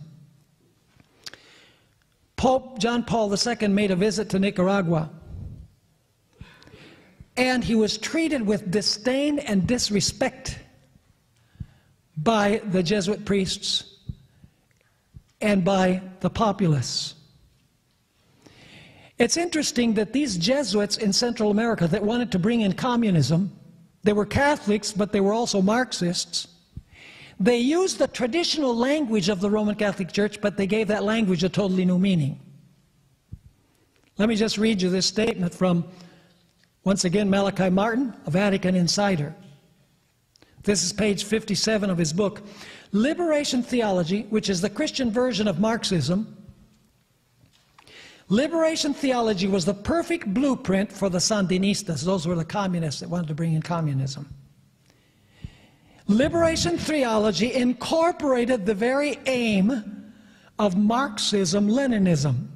Pope John Paul II made a visit to Nicaragua, and he was treated with disdain and disrespect by the Jesuit priests and by the populace. It's interesting that these Jesuits in Central America that wanted to bring in communism, they were Catholics, but they were also Marxists. They used the traditional language of the Roman Catholic Church, but they gave that language a totally new meaning. Let me just read you this statement from, once again, Malachi Martin, a Vatican insider. This is page 57 of his book. Liberation theology, which is the Christian version of Marxism, liberation theology was the perfect blueprint for the Sandinistas. Those were the communists that wanted to bring in communism. Liberation theology incorporated the very aim of Marxism-Leninism.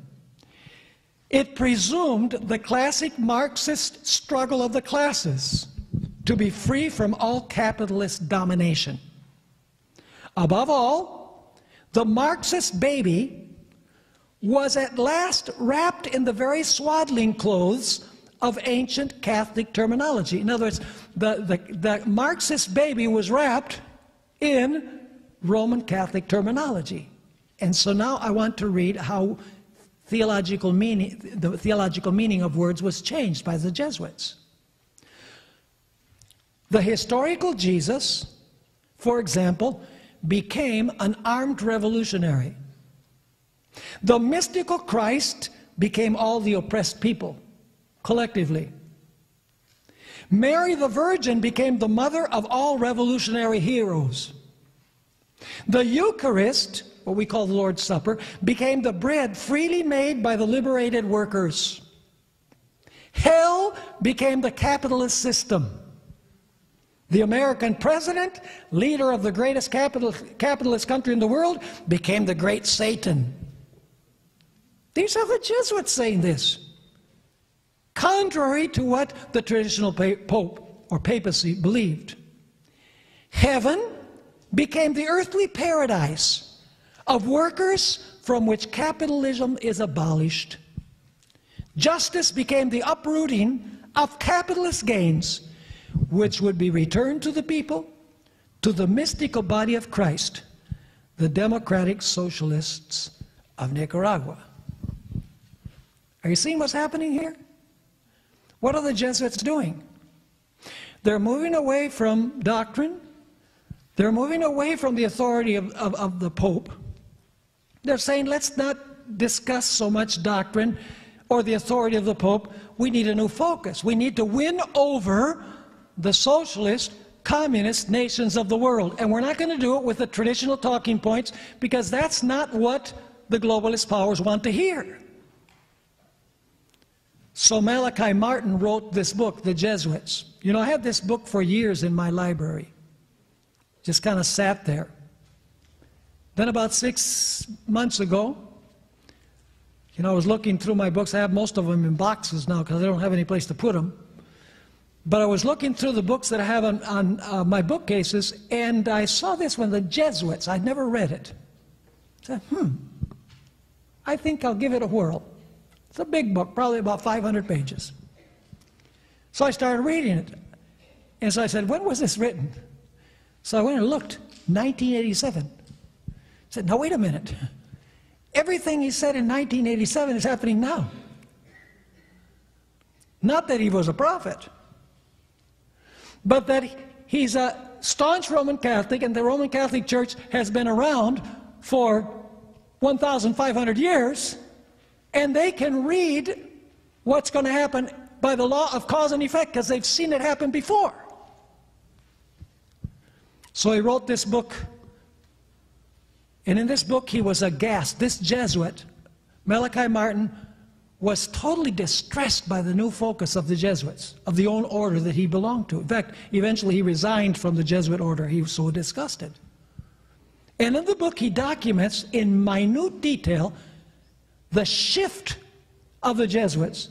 It presumed the classic Marxist struggle of the classes to be free from all capitalist domination. Above all, the Marxist baby was at last wrapped in the very swaddling clothes of ancient Catholic terminology. In other words, the Marxist baby was wrapped in Roman Catholic terminology. And so now I want to read how the theological meaning of words was changed by the Jesuits. The historical Jesus, for example, became an armed revolutionary. The mystical Christ became all the oppressed people, collectively. Mary the Virgin became the mother of all revolutionary heroes. The Eucharist, what we call the Lord's Supper, became the bread freely made by the liberated workers. Hell became the capitalist system. The American president, leader of the greatest capitalist country in the world, became the great Satan. These are the Jesuits saying this, contrary to what the traditional pope or papacy believed. Heaven became the earthly paradise of workers from which capitalism is abolished. Justice became the uprooting of capitalist gains, which would be returned to the people, to the mystical body of Christ, the democratic socialists of Nicaragua. Are you seeing what's happening here? What are the Jesuits doing? They're moving away from doctrine. They're moving away from the authority of the Pope. They're saying, let's not discuss so much doctrine or the authority of the Pope. We need a new focus. We need to win over the socialists communist nations of the world. And we're not going to do it with the traditional talking points, because that's not what the globalist powers want to hear. So Malachi Martin wrote this book, The Jesuits. You know, I had this book for years in my library. Just kind of sat there. Then about 6 months ago, you know, I was looking through my books. I have most of them in boxes now because I don't have any place to put them. But I was looking through the books that I have on my bookcases, and I saw this one, The Jesuits. I'd never read it. I said, I think I'll give it a whirl. It's a big book, probably about 500 pages. So I started reading it. And so I said, when was this written? So I went and looked, 1987. I said, now wait a minute. Everything he said in 1987 is happening now. Not that he was a prophet, but that he's a staunch Roman Catholic, and the Roman Catholic Church has been around for 1,500 years, and they can read what's going to happen by the law of cause and effect because they've seen it happen before. So he wrote this book, and in this book he was aghast. This Jesuit, Malachi Martin, was totally distressed by the new focus of the Jesuits, of the own order that he belonged to. In fact, eventually he resigned from the Jesuit order. He was so disgusted. And in the book he documents in minute detail the shift of the Jesuits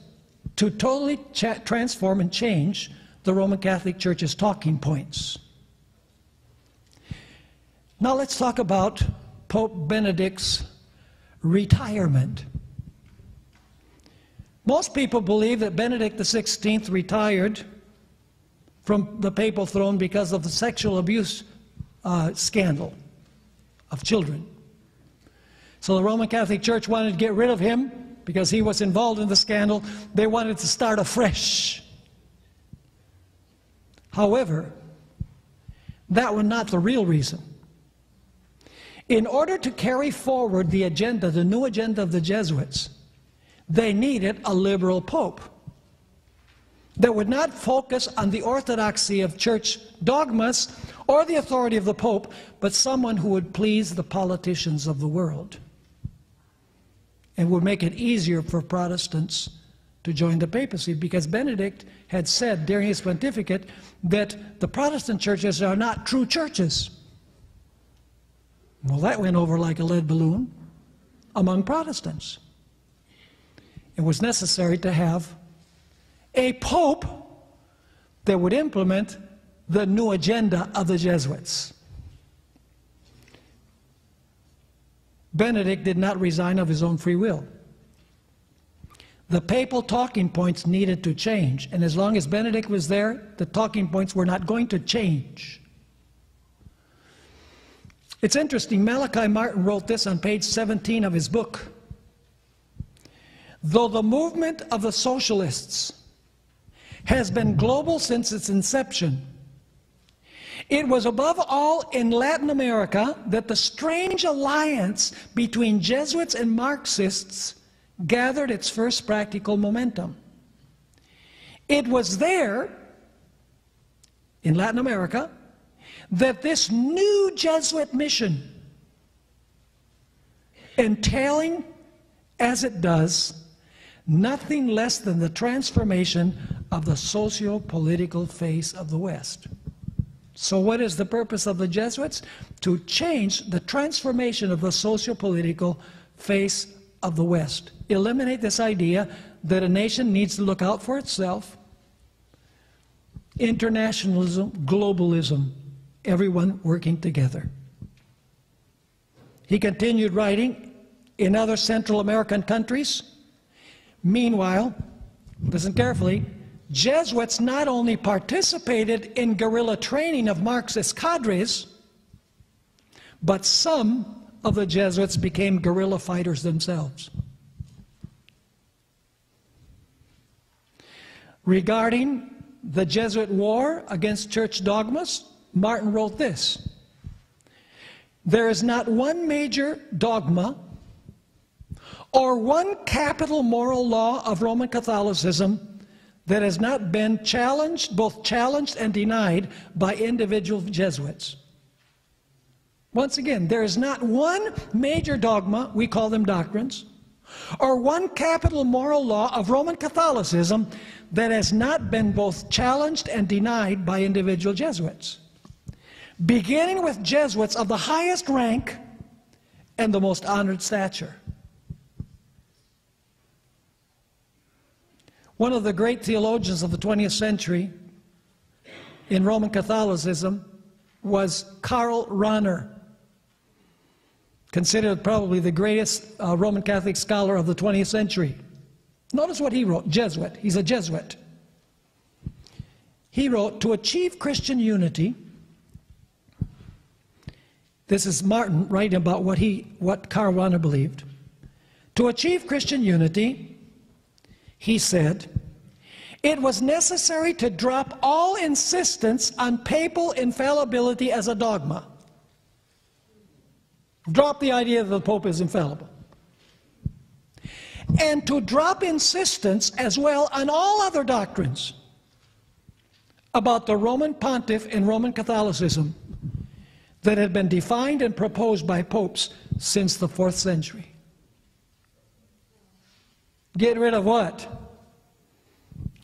to totally transform and change the Roman Catholic Church's talking points. Now let's talk about Pope Benedict's retirement. Most people believe that Benedict XVI retired from the papal throne because of the sexual abuse scandal of children. So the Roman Catholic Church wanted to get rid of him because he was involved in the scandal. They wanted to start afresh. However, that was not the real reason. In order to carry forward the agenda, the new agenda of the Jesuits, they needed a liberal pope that would not focus on the orthodoxy of church dogmas or the authority of the pope, but someone who would please the politicians of the world and would make it easier for Protestants to join the papacy, because Benedict had said during his pontificate that the Protestant churches are not true churches. Well, that went over like a lead balloon among Protestants. It was necessary to have a pope that would implement the new agenda of the Jesuits. Benedict did not resign of his own free will. The papal talking points needed to change, and as long as Benedict was there, the talking points were not going to change. It's interesting, Malachi Martin wrote this on page 17 of his book. Though the movement of the Socialists has been global since its inception, it was above all in Latin America that the strange alliance between Jesuits and Marxists gathered its first practical momentum. It was there, in Latin America, that this new Jesuit mission, entailing, as it does, nothing less than the transformation of the socio-political face of the West. So what is the purpose of the Jesuits? To change the transformation of the socio-political face of the West. Eliminate this idea that a nation needs to look out for itself. Internationalism, globalism, everyone working together. He continued writing in other Central American countries. Meanwhile, listen carefully, Jesuits not only participated in guerrilla training of Marxist cadres, but some of the Jesuits became guerrilla fighters themselves. Regarding the Jesuit war against church dogmas, Martin wrote this: there is not one major dogma or one capital moral law of Roman Catholicism that has not been challenged, both challenged and denied by individual Jesuits. Once again, there is not one major dogma, we call them doctrines, or one capital moral law of Roman Catholicism that has not been both challenged and denied by individual Jesuits. Beginning with Jesuits of the highest rank and the most honored stature. One of the great theologians of the 20th century in Roman Catholicism was Karl Rahner, considered probably the greatest Roman Catholic scholar of the 20th century. Notice what he wrote, Jesuit. He's a Jesuit. He wrote, to achieve Christian unity, this is Martin writing about what Karl Rahner believed. To achieve Christian unity, he said, it was necessary to drop all insistence on papal infallibility as a dogma. Drop the idea that the Pope is infallible. And to drop insistence as well on all other doctrines about the Roman Pontiff and Roman Catholicism that had been defined and proposed by popes since the 4th century. Get rid of what?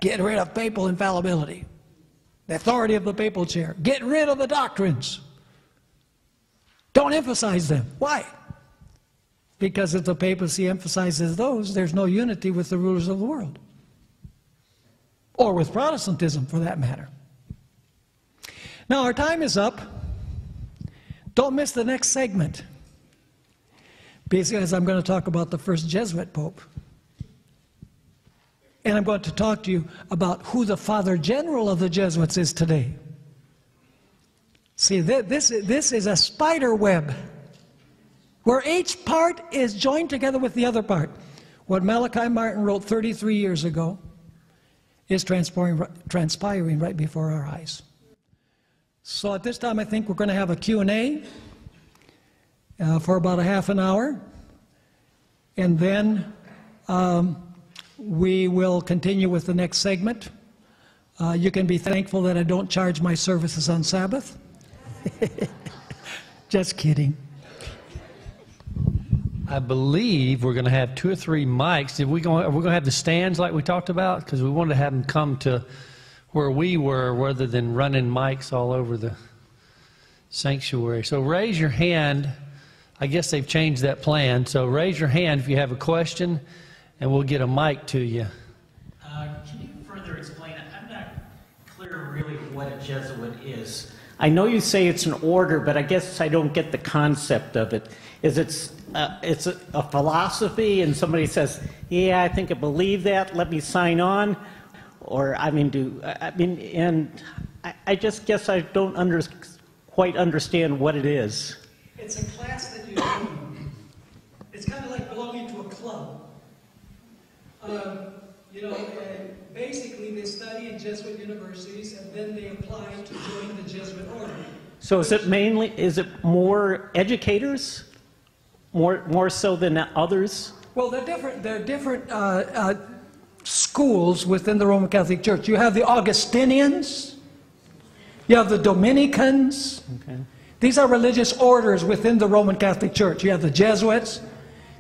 Get rid of papal infallibility, the authority of the papal chair. Get rid of the doctrines. Don't emphasize them. Why? Because if the papacy emphasizes those, there's no unity with the rulers of the world. Or with Protestantism, for that matter. Now, our time is up. Don't miss the next segment, because I'm going to talk about the first Jesuit pope. And I'm going to talk to you about who the Father General of the Jesuits is today. See, this is a spider web where each part is joined together with the other part. What Malachi Martin wrote 33 years ago is transpiring right before our eyes. So at this time, I think we're going to have a Q&A for about a half an hour. And then we will continue with the next segment. You can be thankful that I don't charge my services on Sabbath. Just kidding. I believe we're going to have 2 or 3 mics. Are we going to have the stands like we talked about? Because we wanted to have them come to where we were rather than running mics all over the sanctuary. So raise your hand. I guess they've changed that plan. So raise your hand if you have a question, and we'll get a mic to you. Can you further explain it? I'm not clear really what a Jesuit is. I know you say it's an order, but I guess I don't get the concept of it. It's a philosophy, and somebody says, "Yeah, I think I believe that. Let me sign on." Or I just guess I don't quite understand what it is. It's a class that you do. It's kind of like belonging to a club. Basically they study in Jesuit universities and then they apply to join the Jesuit order. So is it more educators? More so than others? Well, there are different schools within the Roman Catholic Church. You have the Augustinians, you have the Dominicans. Okay. These are religious orders within the Roman Catholic Church. You have the Jesuits.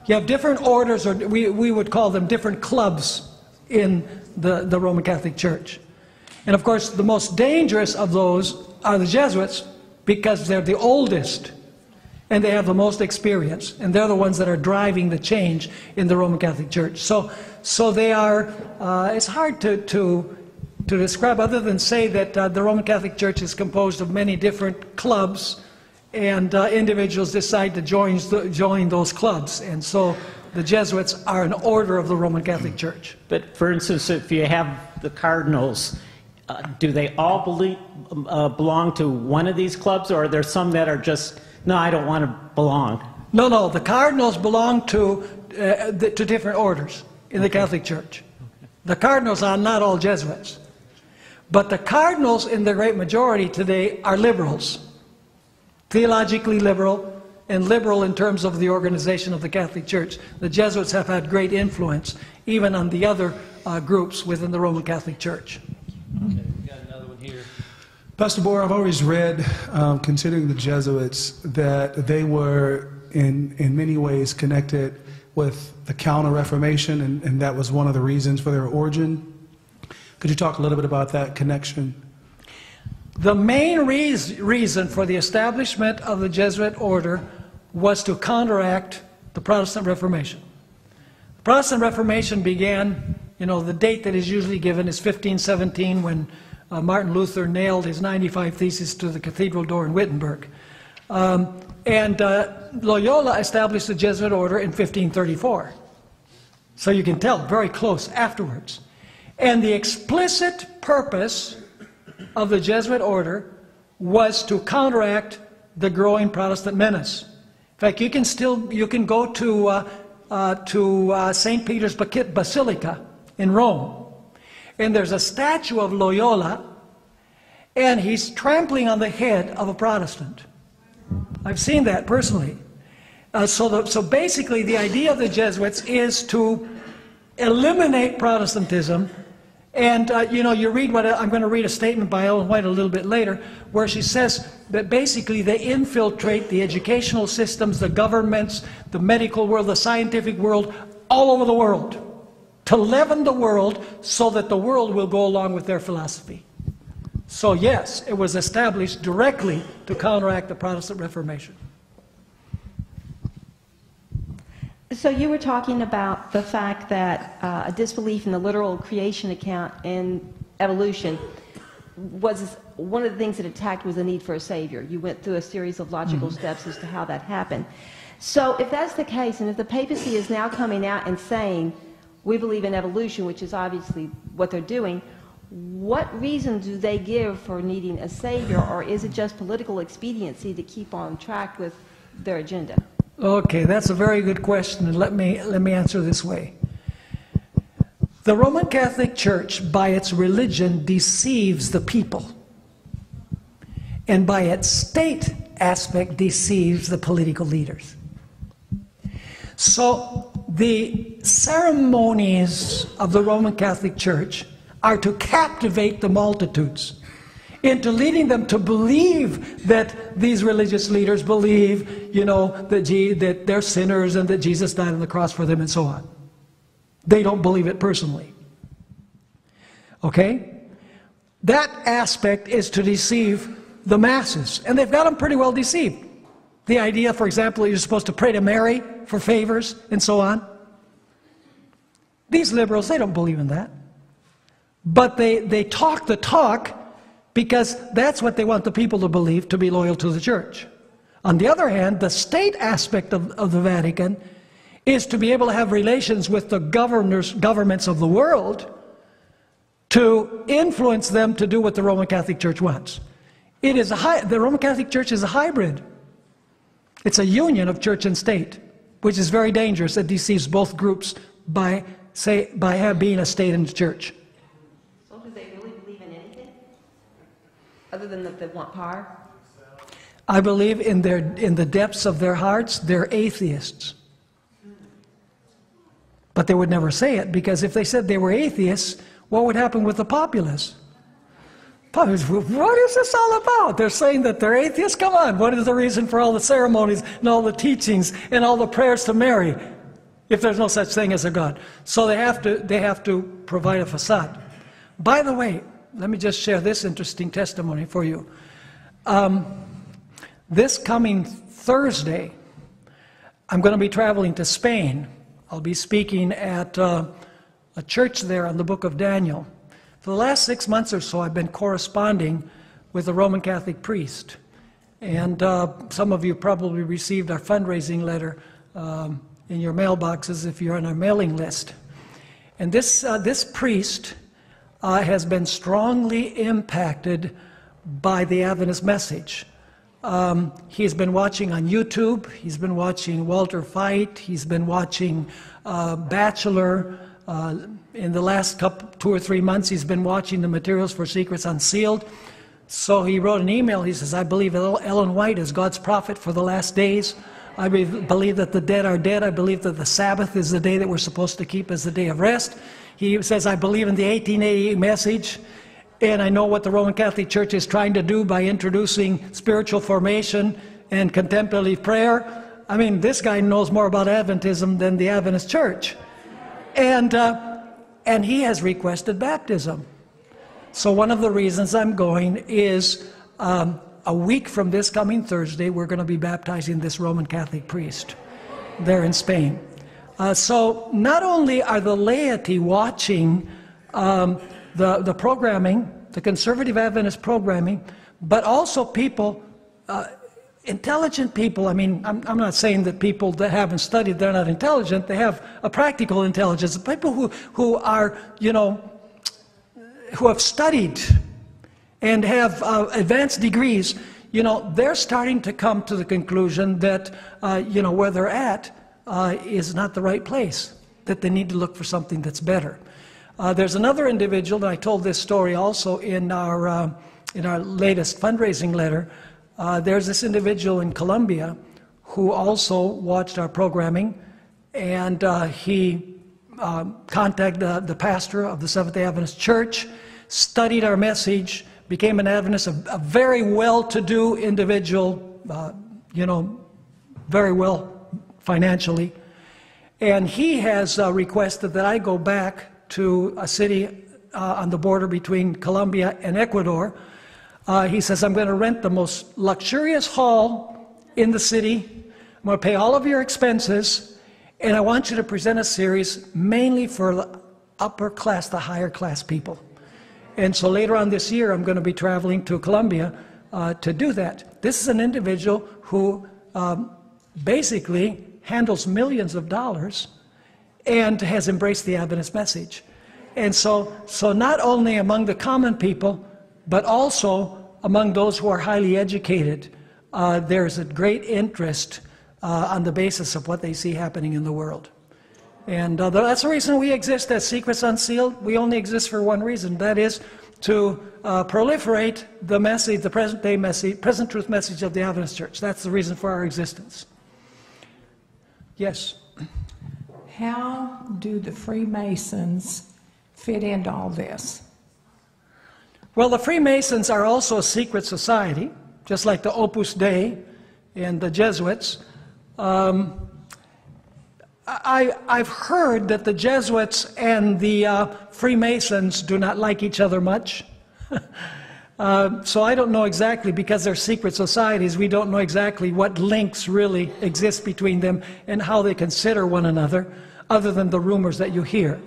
You have different orders, or we would call them different clubs in the Roman Catholic Church. And of course, the most dangerous of those are the Jesuits because they're the oldest and they have the most experience. And they're the ones that are driving the change in the Roman Catholic Church. So they are, it's hard to describe other than say that the Roman Catholic Church is composed of many different clubs, and individuals decide to join those clubs. And so the Jesuits are an order of the Roman Catholic Church. But for instance, if you have the cardinals, do they all belong to one of these clubs, or are there some that are just, no, I don't want to belong? No, the cardinals belong to different orders in the Catholic Church. The cardinals are not all Jesuits. But the cardinals in the great majority today are liberals. Theologically liberal, and liberal in terms of the organization of the Catholic Church. The Jesuits have had great influence, even on the other groups within the Roman Catholic Church. Okay, we got another one here. Pastor Bohr, I've always read, considering the Jesuits, that they were in many ways connected with the Counter-Reformation, and that was one of the reasons for their origin. Could you talk a little bit about that connection? The main reason for the establishment of the Jesuit order was to counteract the Protestant Reformation. The Protestant Reformation began, the date that is usually given is 1517, when Martin Luther nailed his 95 Theses to the cathedral door in Wittenberg. And Loyola established the Jesuit order in 1534. So you can tell, very close afterwards. And the explicit purpose of the Jesuit order was to counteract the growing Protestant menace. In fact, you can go to St. Peter's Basilica in Rome, and there's a statue of Loyola, and he's trampling on the head of a Protestant. I've seen that personally. So basically, the idea of the Jesuits is to eliminate Protestantism. And, you read I'm going to read a statement by Ellen White a little bit later, where she says that basically they infiltrate the educational systems, the governments, the medical world, the scientific world, all over the world, to leaven the world so that the world will go along with their philosophy. So yes, it was established directly to counteract the Protestant Reformation. So you were talking about the fact that a disbelief in the literal creation account in evolution was one of the things that attacked was the need for a savior. You went through a series of logical steps as to how that happened. So if that's the case, and if the papacy is now coming out and saying, we believe in evolution, which is obviously what they're doing, what reason do they give for needing a savior, or is it just political expediency to keep on track with their agenda? Okay, that's a very good question, and let me answer this way. The Roman Catholic Church, by its religion, deceives the people, and by its state aspect, deceives the political leaders. So the ceremonies of the Roman Catholic Church are to captivate the multitudes into leading them to believe that these religious leaders believe, that they're sinners and that Jesus died on the cross for them and so on. They don't believe it personally. Okay? That aspect is to deceive the masses, and they've got them pretty well deceived. The idea, for example, that you're supposed to pray to Mary for favors and so on. These liberals, they don't believe in that. But they talk the talk because that's what they want the people to believe, to be loyal to the church. On the other hand, the state aspect of the Vatican is to be able to have relations with the governments of the world to influence them to do what the Roman Catholic Church wants. The Roman Catholic Church is a hybrid. It's a union of church and state, which is very dangerous. It deceives both groups by being a state and a church. So do they really believe in anything other than that they want power? I believe in the depths of their hearts, they're atheists. But they would never say it, because if they said they were atheists, what would happen with the populace? What is this all about? They're saying that they're atheists? Come on, what is the reason for all the ceremonies and all the teachings and all the prayers to Mary if there's no such thing as a God? So they have to provide a facade. By the way, let me just share this interesting testimony for you. This coming Thursday, I'm going to be traveling to Spain. I'll be speaking at a church there on the book of Daniel. For the last 6 months or so, I've been corresponding with a Roman Catholic priest. And some of you probably received our fundraising letter in your mailboxes if you're on our mailing list. And this priest has been strongly impacted by the Adventist message. He's been watching on YouTube. He's been watching Walter Fite. He's been watching Bachelor. In the last 2 or 3 months, he's been watching the materials for Secrets Unsealed. So he wrote an email. He says, I believe Ellen White is God's prophet for the last days. I believe that the dead are dead. I believe that the Sabbath is the day that we're supposed to keep as the day of rest. He says, I believe in the 1880 message, and I know what the Roman Catholic Church is trying to do by introducing spiritual formation and contemplative prayer. I mean, this guy knows more about Adventism than the Adventist Church. And he has requested baptism. So one of the reasons I'm going is a week from this coming Thursday, we're going to be baptizing this Roman Catholic priest there in Spain. So not only are the laity watching the programming, the conservative Adventist programming, but also people, intelligent people. I mean, I'm not saying that people that haven't studied, they're not intelligent. They have a practical intelligence. People who are, you know, who have studied and have advanced degrees, you know, they're starting to come to the conclusion that, you know, where they're at is not the right place, that they need to look for something that's better. There's another individual, and I told this story also in our latest fundraising letter. There's this individual in Colombia who also watched our programming, and he contacted the pastor of the Seventh-day Adventist Church, studied our message, became an Adventist, a very well-to-do individual, you know, very well financially. And he has requested that I go back to a city on the border between Colombia and Ecuador. He says, I'm going to rent the most luxurious hall in the city. I'm going to pay all of your expenses, and I want you to present a series mainly for the upper class, the higher class people. And so later on this year, I'm going to be traveling to Colombia to do that. This is an individual who basically handles millions of dollars and has embraced the Adventist message. And so not only among the common people, but also among those who are highly educated, there's a great interest on the basis of what they see happening in the world. And that's the reason we exist as Secrets Unsealed. We only exist for one reason, that is to proliferate the message, the present-day message, present truth message of the Adventist Church. That's the reason for our existence. Yes? How do the Freemasons fit into all this? Well, the Freemasons are also a secret society, just like the Opus Dei and the Jesuits. I've heard that the Jesuits and the Freemasons do not like each other much. So I don't know exactly, because they're secret societies, we don't know exactly what links really exist between them and how they consider one another, other than the rumors that you hear.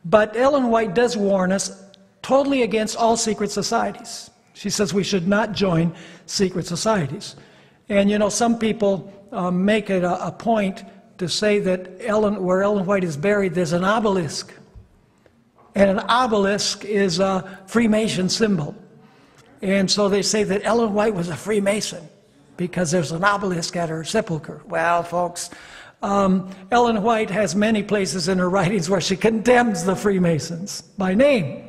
But Ellen White does warn us totally against all secret societies. She says we should not join secret societies. And you know, some people make it a point to say that where Ellen White is buried, there's an obelisk. And an obelisk is a Freemason symbol. And so they say that Ellen White was a Freemason because there's an obelisk at her sepulcher. Well, folks, Ellen White has many places in her writings where she condemns the Freemasons by name.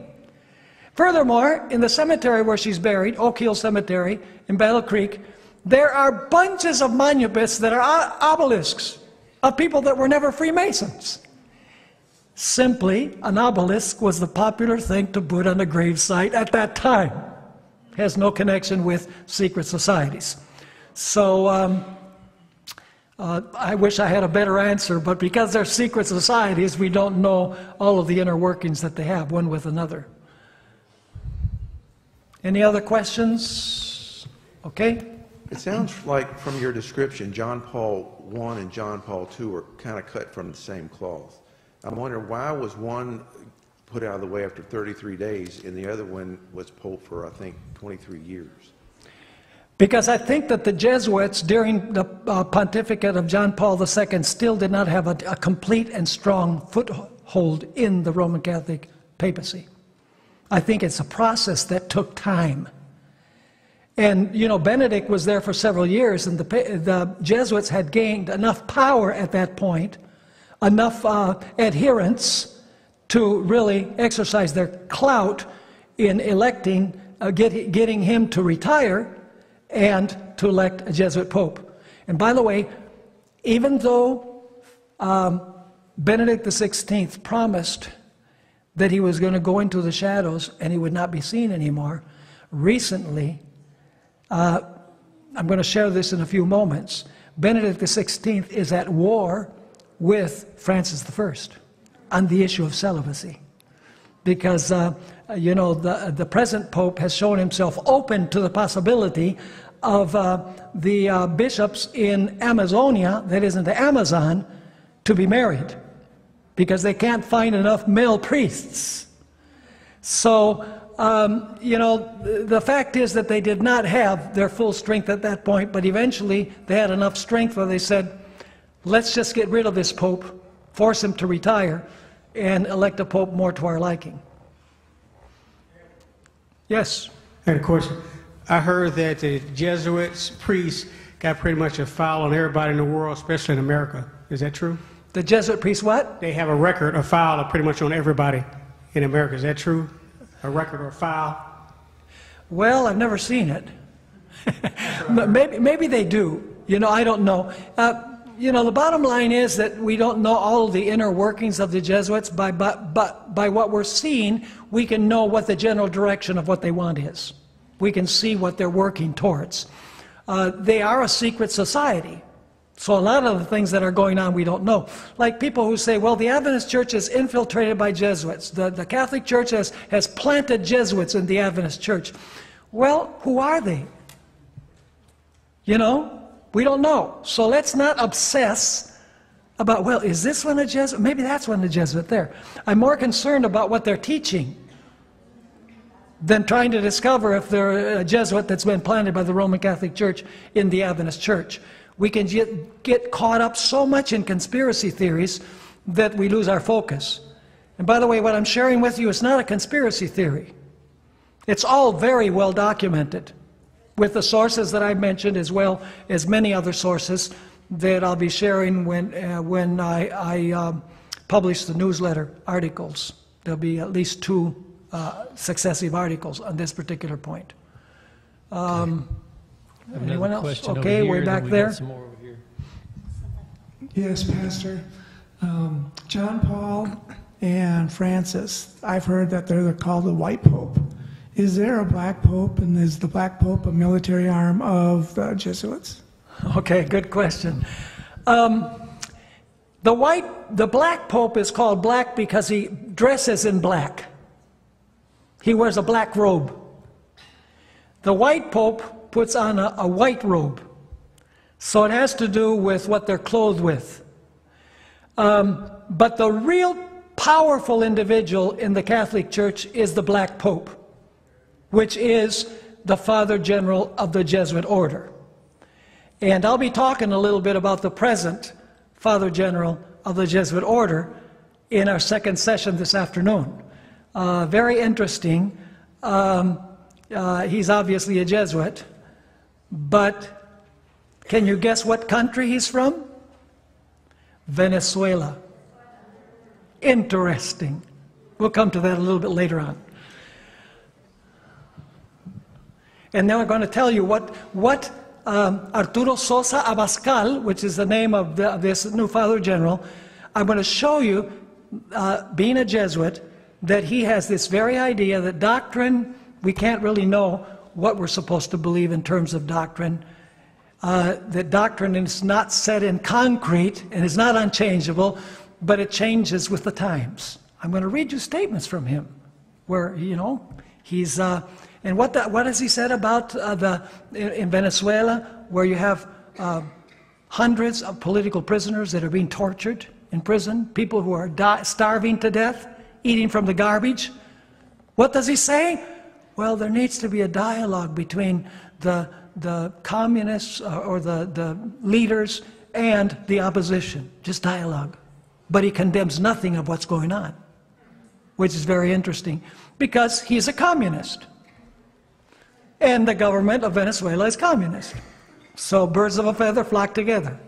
Furthermore, in the cemetery where she's buried, Oak Hill Cemetery in Battle Creek, there are bunches of monuments that are obelisks of people that were never Freemasons. Simply, an obelisk was the popular thing to put on a gravesite at that time. It has no connection with secret societies. So I wish I had a better answer, but because they're secret societies, we don't know all of the inner workings that they have, one with another. Any other questions? Okay. It sounds like from your description, John Paul I and John Paul II are kind of cut from the same cloth. I'm wondering, why was one put out of the way after 33 days and the other one was Pope for, I think, 23 years? Because I think that the Jesuits, during the pontificate of John Paul II, still did not have a complete and strong foothold in the Roman Catholic papacy. I think it's a process that took time. And, you know, Benedict was there for several years, and the Jesuits had gained enough power at that point, enough adherents to really exercise their clout in electing, getting him to retire and to elect a Jesuit pope. And by the way, even though Benedict XVI promised that he was going to go into the shadows and he would not be seen anymore. Recently, I'm going to share this in a few moments, Benedict XVI is at war with Francis I on the issue of celibacy. Because, you know, the present Pope has shown himself open to the possibility of the bishops in Amazonia, that is in the Amazon, to be married, because they can't find enough male priests. So, you know, the fact is that they did not have their full strength at that point, but eventually they had enough strength where they said, let's just get rid of this Pope, force him to retire, and elect a Pope more to our liking. Yes? And of course, I heard that the Jesuits, priests, got pretty much a foul on everybody in the world, especially in America. Is that true? The Jesuit priests what? They have a record, a foul pretty much on everybody in America. Is that true? A record or a foul? Well, I've never seen it. Maybe they do. You know, I don't know. You know, the bottom line is that we don't know all the inner workings of the Jesuits, but by what we're seeing, we can know what the general direction of what they want is. We can see what they're working towards. They are a secret society. So a lot of the things that are going on we don't know. Like people who say, well, the Adventist Church is infiltrated by Jesuits. The Catholic Church has planted Jesuits in the Adventist Church. Well, who are they? You know, we don't know. So let's not obsess about, well, is this one a Jesuit? Maybe that's one a Jesuit there. I'm more concerned about what they're teaching than trying to discover if they're a Jesuit that's been planted by the Roman Catholic Church in the Adventist Church. We can get caught up so much in conspiracy theories that we lose our focus. And by the way, what I'm sharing with you is not a conspiracy theory. It's all very well documented with the sources that I've mentioned, as well as many other sources that I'll be sharing when I publish the newsletter articles. There'll be at least 2 successive articles on this particular point. Anyone else? Okay, way back there. Some more over here. Yes, Pastor. John Paul and Francis, I've heard that they're called the White Pope. Is there a Black Pope, and is the Black Pope a military arm of the Jesuits? Okay, good question. The Black Pope is called black because he dresses in black. He wears a black robe. The White Pope puts on a white robe. So it has to do with what they're clothed with. But the real powerful individual in the Catholic Church is the Black Pope, which is the Father General of the Jesuit order. And I'll be talking a little bit about the present Father General of the Jesuit order in our second session this afternoon. Very interesting. He's obviously a Jesuit, but can you guess what country he's from? Venezuela. Interesting. We'll come to that a little bit later on. And now I'm going to tell you what Arturo Sosa Abascal, which is the name of this new Father General, I'm going to show you, being a Jesuit, that he has this very idea that doctrine, we can't really know what we're supposed to believe in terms of doctrine. That doctrine is not set in concrete and is not unchangeable, but it changes with the times. I'm going to read you statements from him where, you know, he's... and what has he said about in Venezuela, where you have hundreds of political prisoners that are being tortured in prison, people who are starving to death, eating from the garbage? What does he say? Well, there needs to be a dialogue between the communists or the leaders and the opposition, just dialogue. But he condemns nothing of what's going on, which is very interesting, because he's a communist. And the government of Venezuela is communist. So birds of a feather flock together.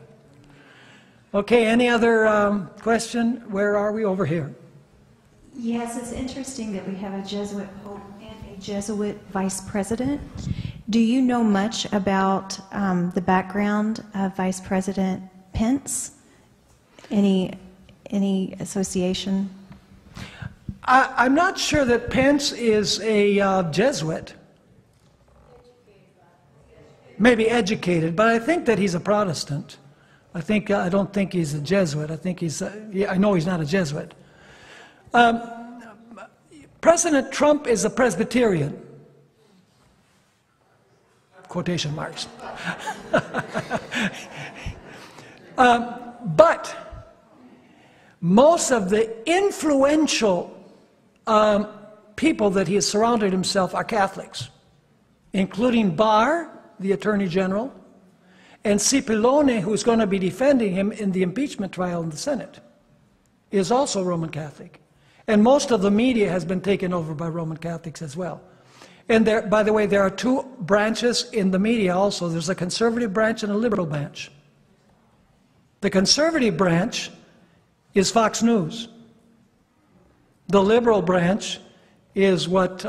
Okay, any other question? Where are we? Over here. Yes, it's interesting that we have a Jesuit Pope and a Jesuit Vice President. Do you know much about the background of Vice President Pence? Any association? I'm not sure that Pence is a Jesuit. Maybe educated, but I think that he's a Protestant. I don't think he's a Jesuit. I think he's, I know he's not a Jesuit. President Trump is a Presbyterian. Quotation marks. But most of the influential people that he has surrounded himself are Catholics, including Bohr, the Attorney General, and Cipollone, who's going to be defending him in the impeachment trial in the Senate, is also Roman Catholic. And most of the media has been taken over by Roman Catholics as well. And there, by the way, there are two branches in the media also. There's a conservative branch and a liberal branch. The conservative branch is Fox News. The liberal branch is what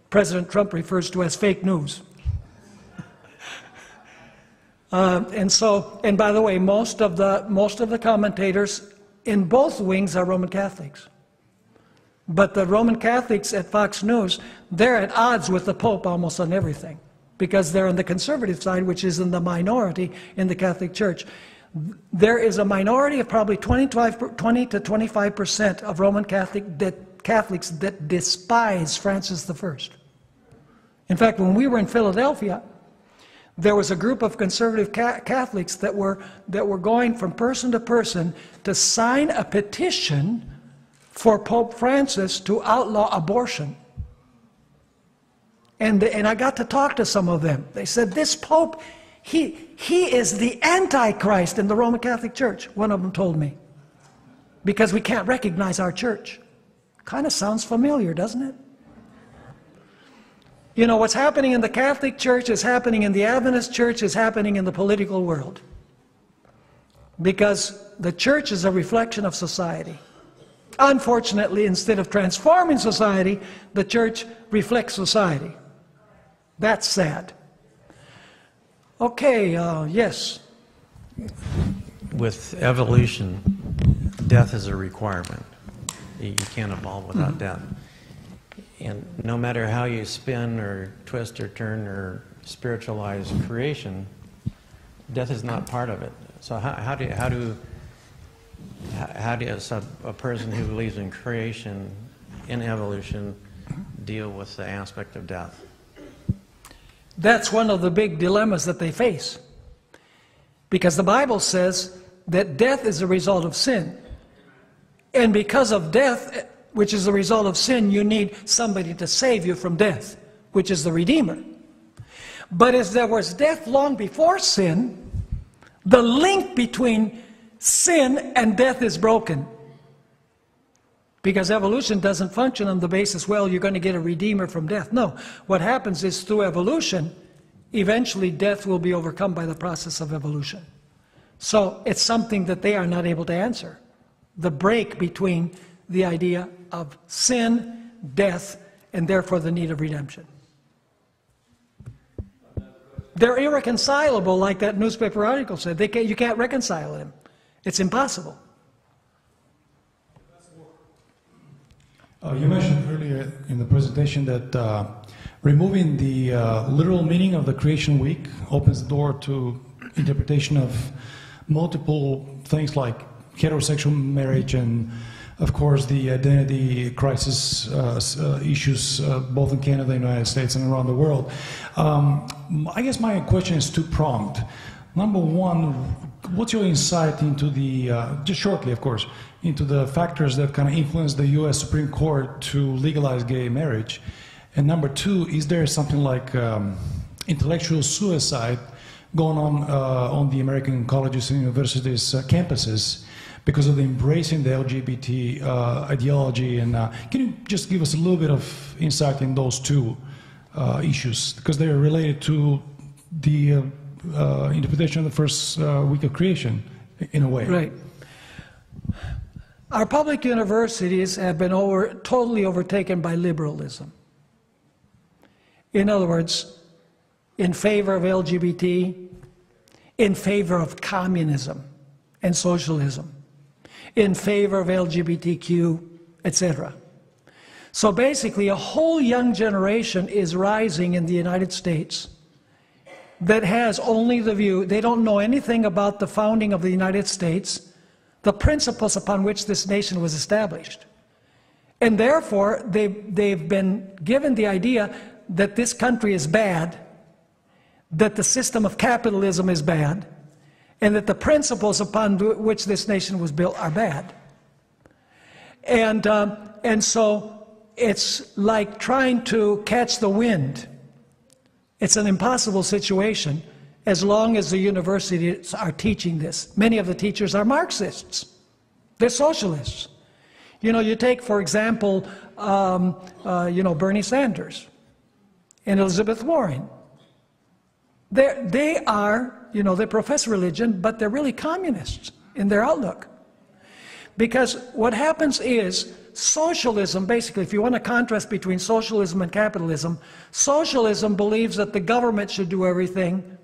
President Trump refers to as fake news. And by the way, most of the commentators in both wings are Roman Catholics. But the Roman Catholics at Fox News, they're at odds with the Pope almost on everything, because they're on the conservative side, which is in the minority in the Catholic Church. There is a minority of probably 20 to 25% of Roman Catholics that despise Francis I. In fact, when we were in Philadelphia, there was a group of conservative Catholics that were going from person to person to sign a petition for Pope Francis to outlaw abortion. And I got to talk to some of them. They said, this Pope, he is the Antichrist in the Roman Catholic Church, one of them told me, because we can't recognize our church. Kind of sounds familiar, doesn't it? You know, what's happening in the Catholic Church is happening in the Adventist Church, is happening in the political world. Because the church is a reflection of society. Unfortunately, instead of transforming society, the church reflects society. That's sad. Okay, yes. With evolution, death is a requirement. You can't evolve without death. And no matter how you spin or twist or turn or spiritualize creation, death is not part of it. So how does a person who believes in creation, in evolution, deal with the aspect of death? That's one of the big dilemmas that they face. Because the Bible says that death is a result of sin. And because of death, which is the result of sin, you need somebody to save you from death, which is the Redeemer. But as there was death long before sin, the link between sin and death is broken. Because evolution doesn't function on the basis, well, you're going to get a Redeemer from death. No, what happens is through evolution, eventually death will be overcome by the process of evolution. So it's something that they are not able to answer. The break between the idea of sin, death, and therefore the need of redemption. They're irreconcilable, like that newspaper article said. You can't reconcile them. It's impossible. You mentioned earlier in the presentation that removing the literal meaning of the creation week opens the door to interpretation of multiple things like heterosexual marriage and, of course, the identity crisis issues both in Canada, United States, and around the world. I guess my question is two-pronged. Number one, what's your insight into the, just shortly, of course, into the factors that kind of influence the U.S. Supreme Court to legalize gay marriage? And number two, is there something like intellectual suicide going on the American colleges and universities campuses because of the embracing the LGBT ideology? And can you just give us a little bit of insight in those two issues? Because they are related to the interpretation of the first week of creation, in a way. Right. Our public universities have been totally overtaken by liberalism. In other words, in favor of LGBT, in favor of communism and socialism, in favor of LGBTQ, etc. So basically, a whole young generation is rising in the United States that has only the view, they don't know anything about the founding of the United States, the principles upon which this nation was established. And therefore, they've been given the idea that this country is bad, that the system of capitalism is bad, and that the principles upon which this nation was built are bad. And so it's like trying to catch the wind. It's an impossible situation as long as the universities are teaching this. Many of the teachers are Marxists. They're socialists. You know, you take, for example, Bernie Sanders and Elizabeth Warren. They are, they profess religion, but they're really communists in their outlook. Because what happens is socialism, basically, if you want to contrast between socialism and capitalism, socialism believes that the government should do everything.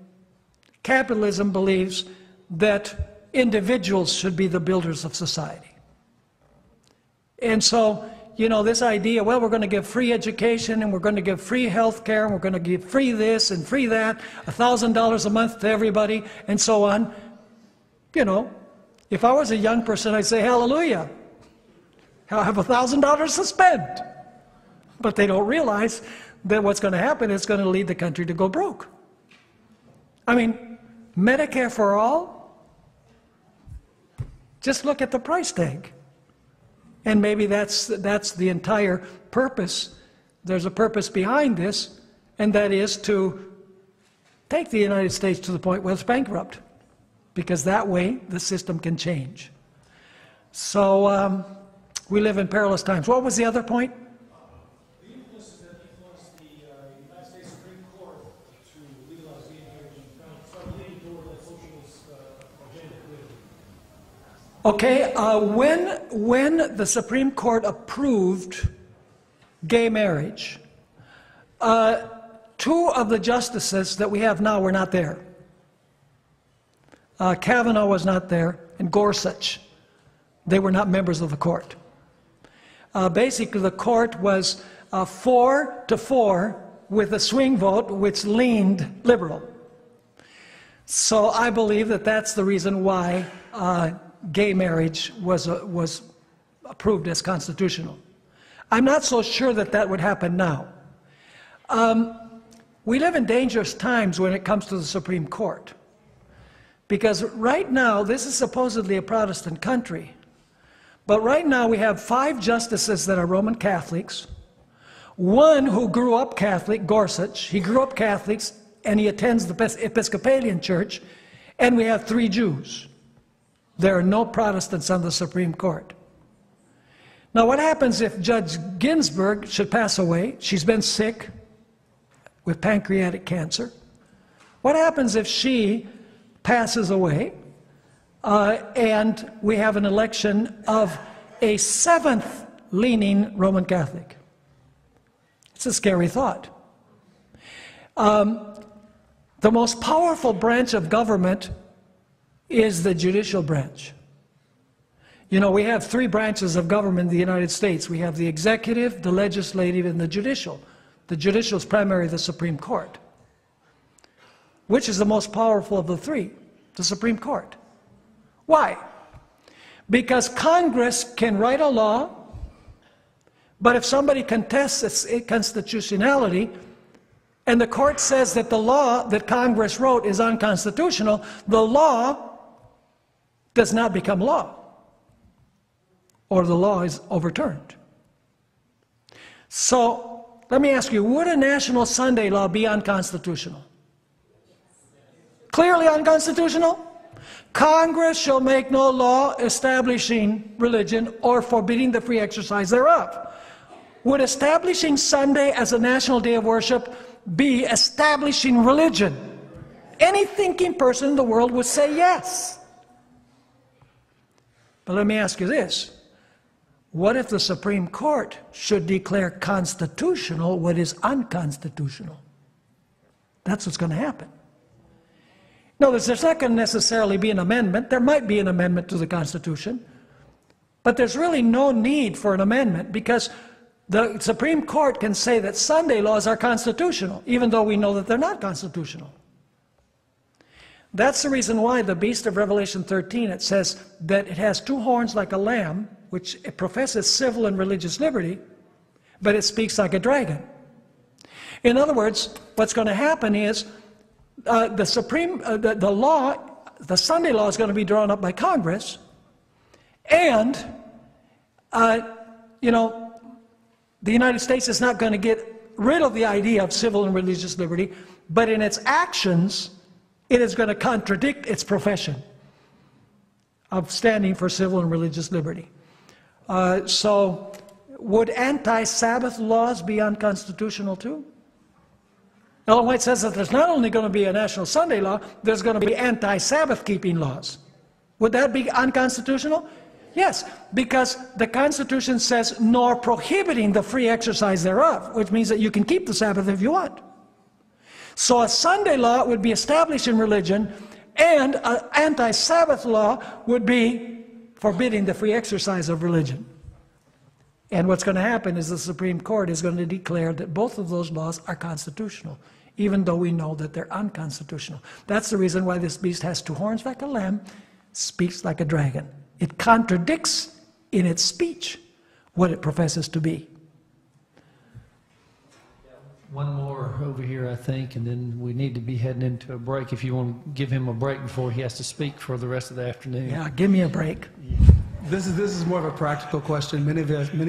Capitalism believes that individuals should be the builders of society. And so, this idea, well, we're going to give free education, and we're going to give free health care, and we're going to give free this and free that, $1,000 a month to everybody, and so on. If I was a young person, I'd say, hallelujah. I'll have $1,000 to spend. But they don't realize that what's going to happen is going to lead the country to go broke. I mean, Medicare for all, just look at the price tag. And maybe that's the entire purpose. There's a purpose behind this, and that is to take the United States to the point where it's bankrupt, because that way the system can change. So we live in perilous times. What was the other point? The influences that influenced the United States Supreme Court to legalize gay marriage and started leaning toward the socialist agenda. Okay, when the Supreme Court approved gay marriage, two of the justices that we have now were not there. Kavanaugh was not there, and Gorsuch. They were not members of the court. Basically, the court was 4-4 with a swing vote which leaned liberal. So I believe that that's the reason why gay marriage was approved as constitutional. I'm not so sure that that would happen now. We live in dangerous times when it comes to the Supreme Court. Because right now, this is supposedly a Protestant country. But right now we have 5 justices that are Roman Catholics. One who grew up Catholic, Gorsuch, he grew up Catholic and he attends the Episcopalian Church. And we have 3 Jews. There are no Protestants on the Supreme Court. Now what happens if Judge Ginsburg should pass away? She's been sick with pancreatic cancer. What happens if she passes away and we have an election of a 7th leaning Roman Catholic? It's a scary thought. The most powerful branch of government is the judicial branch. You know, we have 3 branches of government in the United States. We have the executive, the legislative, and the judicial. The judicial is primarily the Supreme Court. Which is the most powerful of the 3? The Supreme Court. Why? Because Congress can write a law, but if somebody contests its constitutionality, and the court says that the law that Congress wrote is unconstitutional, the law does not become law, or the law is overturned. So, let me ask you, would a national Sunday law be unconstitutional? Clearly unconstitutional? Congress shall make no law establishing religion or forbidding the free exercise thereof. Would establishing Sunday as a national day of worship be establishing religion? Any thinking person in the world would say yes. But let me ask you this. What if the Supreme Court should declare constitutional what is unconstitutional? That's what's going to happen. No, there's not going to necessarily be an amendment. There might be an amendment to the Constitution. But there's really no need for an amendment because The Supreme Court can say that Sunday laws are constitutional, even though we know that they're not constitutional. That's the reason why the beast of Revelation 13, it says that it has two horns like a lamb, which it professes civil and religious liberty, but it speaks like a dragon. In other words, what's going to happen is the Sunday law is going to be drawn up by Congress, and the United States is not going to get rid of the idea of civil and religious liberty, but in its actions, it is going to contradict its profession of standing for civil and religious liberty. So, would anti-Sabbath laws be unconstitutional too? Ellen White says that there's not only going to be a national Sunday law, there's going to be anti-Sabbath keeping laws. Would that be unconstitutional? Yes, because the Constitution says, nor prohibiting the free exercise thereof, which means that you can keep the Sabbath if you want. So a Sunday law would be established in religion, and an anti-Sabbath law would be forbidding the free exercise of religion. And what's going to happen is the Supreme Court is going to declare that both of those laws are constitutional, even though we know that they're unconstitutional. That's the reason why this beast has two horns like a lamb, speaks like a dragon. It contradicts in its speech what it professes to be. One more over here, I think, and then we need to be heading into a break if you want to give him a break before he has to speak for the rest of the afternoon. Yeah, give me a break. This is more of a practical question. Many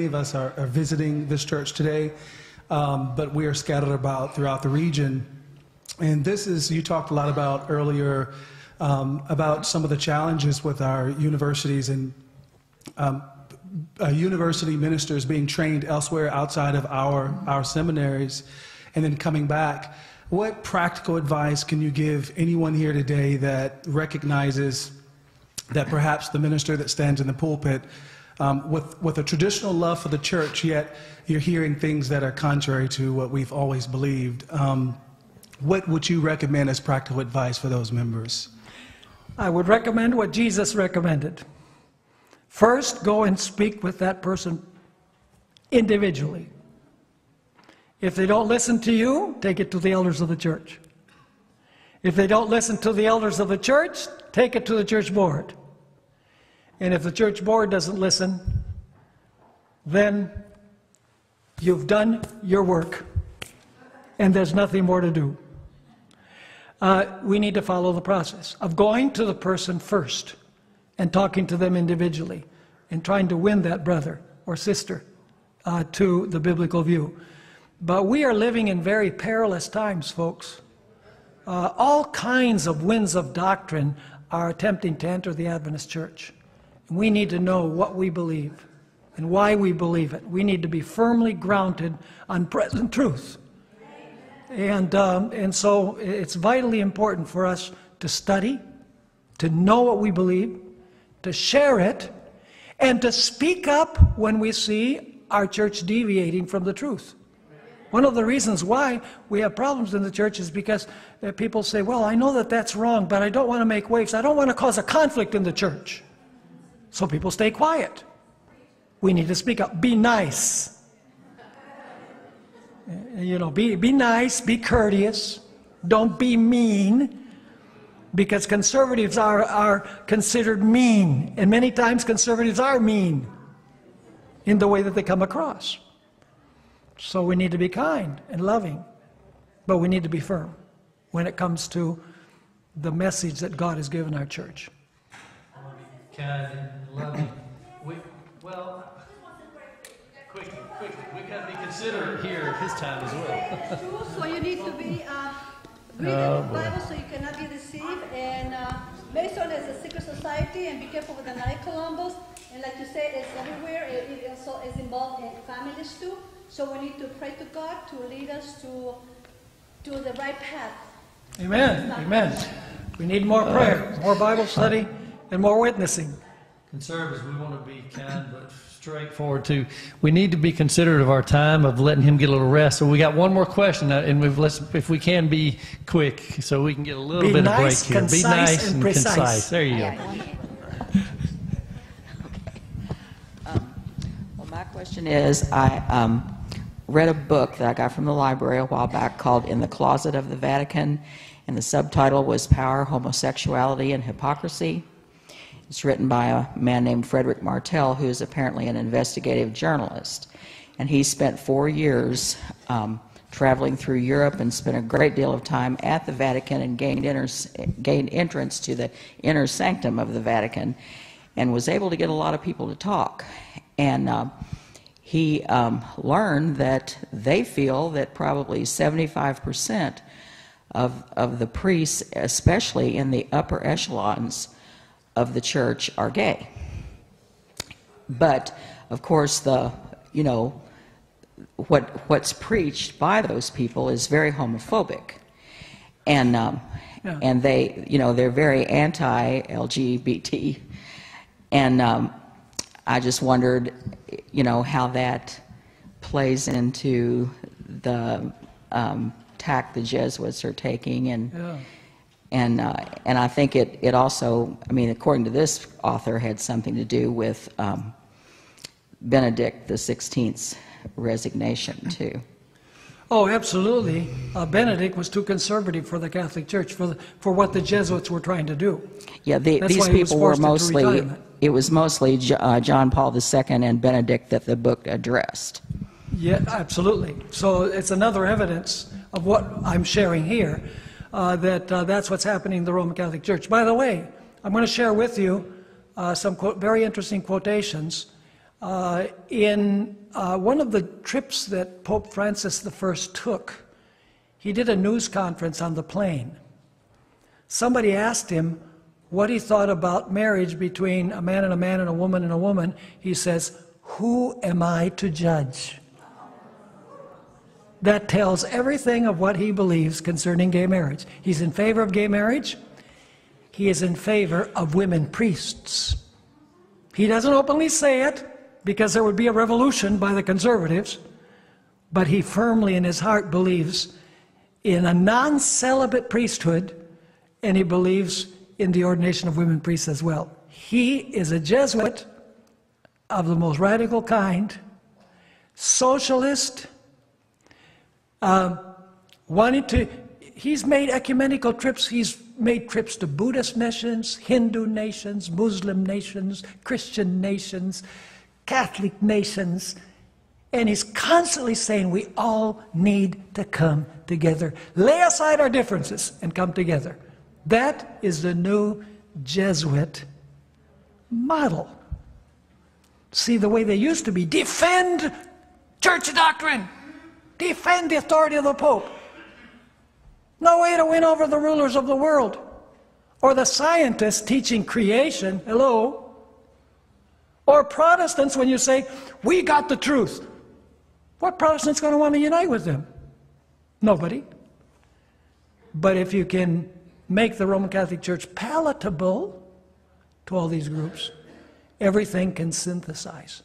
of us are visiting this church today, but we are scattered about throughout the region. And this is, you talked a lot about earlier, about some of the challenges with our universities and university ministers being trained elsewhere outside of our seminaries and then coming back. What practical advice can you give anyone here today that recognizes that perhaps the minister that stands in the pulpit with a traditional love for the church, yet you're hearing things that are contrary to what we've always believed? What would you recommend as practical advice for those members? I would recommend what Jesus recommended. First, go and speak with that person individually. If they don't listen to you, take it to the elders of the church. If they don't listen to the elders of the church, take it to the church board. And if the church board doesn't listen, then you've done your work and there's nothing more to do. We need to follow the process of going to the person first and talking to them individually and trying to win that brother or sister to the biblical view. But we are living in very perilous times, folks. All kinds of winds of doctrine are attempting to enter the Adventist church. We need to know what we believe and why we believe it. We need to be firmly grounded on present truth. And so it's vitally important for us to study, to know what we believe, to share it, and to speak up when we see our church deviating from the truth. One of the reasons why we have problems in the church is because people say, well, I know that that's wrong, but I don't want to make waves. I don't want to cause a conflict in the church. So people stay quiet. We need to speak up. Be nice. You know, be nice, be courteous. Don't be mean, because conservatives are considered mean. And many times conservatives are mean in the way that they come across. So we need to be kind and loving, but we need to be firm when it comes to the message that God has given our church. Kind and loving. Quickly, we got to be considerate here of his time as well. So you need to be read the Bible so you cannot be deceived. And Mason is a secret society, and be careful with the night Columbus. And like you say, it's everywhere. It also is involved in families too. So we need to pray to God to lead us to the right path. Amen. Amen. We need more prayer, more Bible study, and more witnessing. Conservatives, we want to be kind but straightforward too. We need to be considerate of our time, of letting him get a little rest. So we got one more question, and if we can be quick, so we can get a little bit of break here. Be nice and concise. There you go. Well, my question question is, I read a book that I got from the library a while back called In the Closet of the Vatican, and the subtitle was Power, Homosexuality, and Hypocrisy. It's written by a man named Frederick Martel, who is apparently an investigative journalist. And he spent 4 years traveling through Europe and spent a great deal of time at the Vatican and gained entrance to the inner sanctum of the Vatican and was able to get a lot of people to talk. And he learned that they feel that probably 75% of the priests, especially in the upper echelons of the church, are gay. But of course, what's preached by those people is very homophobic, and and they're very anti-LGBT, and I just wondered, how that plays into the tack the Jesuits are taking, and I think it also, according to this author, had something to do with Benedict XVI's resignation too. Oh, absolutely. Benedict was too conservative for the Catholic Church, for what the Jesuits were trying to do. Yeah, these people were mostly, it was mostly John Paul II and Benedict that the book addressed. Yeah, absolutely. So it's another evidence of what I'm sharing here, that's what's happening in the Roman Catholic Church. By the way, I'm going to share with you some very interesting quotations. In one of the trips that Pope Francis I took, he did a news conference on the plane. Somebody asked him what he thought about marriage between a man and a man and a woman and a woman. He says, "Who am I to judge?" That tells everything of what he believes concerning gay marriage. He's in favor of gay marriage. He is in favor of women priests. He doesn't openly say it, because there would be a revolution by the conservatives, but he firmly in his heart believes in a non-celibate priesthood, and he believes in the ordination of women priests as well. He is a Jesuit of the most radical kind, socialist, he's made ecumenical trips. He's made trips to Buddhist nations, Hindu nations, Muslim nations, Christian nations, Catholic nations, and he's constantly saying we all need to come together. Lay aside our differences and come together. That is the new Jesuit model. See, the way they used to be, defend church doctrine, defend the authority of the Pope. No way to win over the rulers of the world. Or the scientists teaching creation, hello. Or Protestants, when you say, we got the truth. What Protestant's going to want to unite with them? Nobody. But if you can make the Roman Catholic Church palatable to all these groups, everything can synthesize.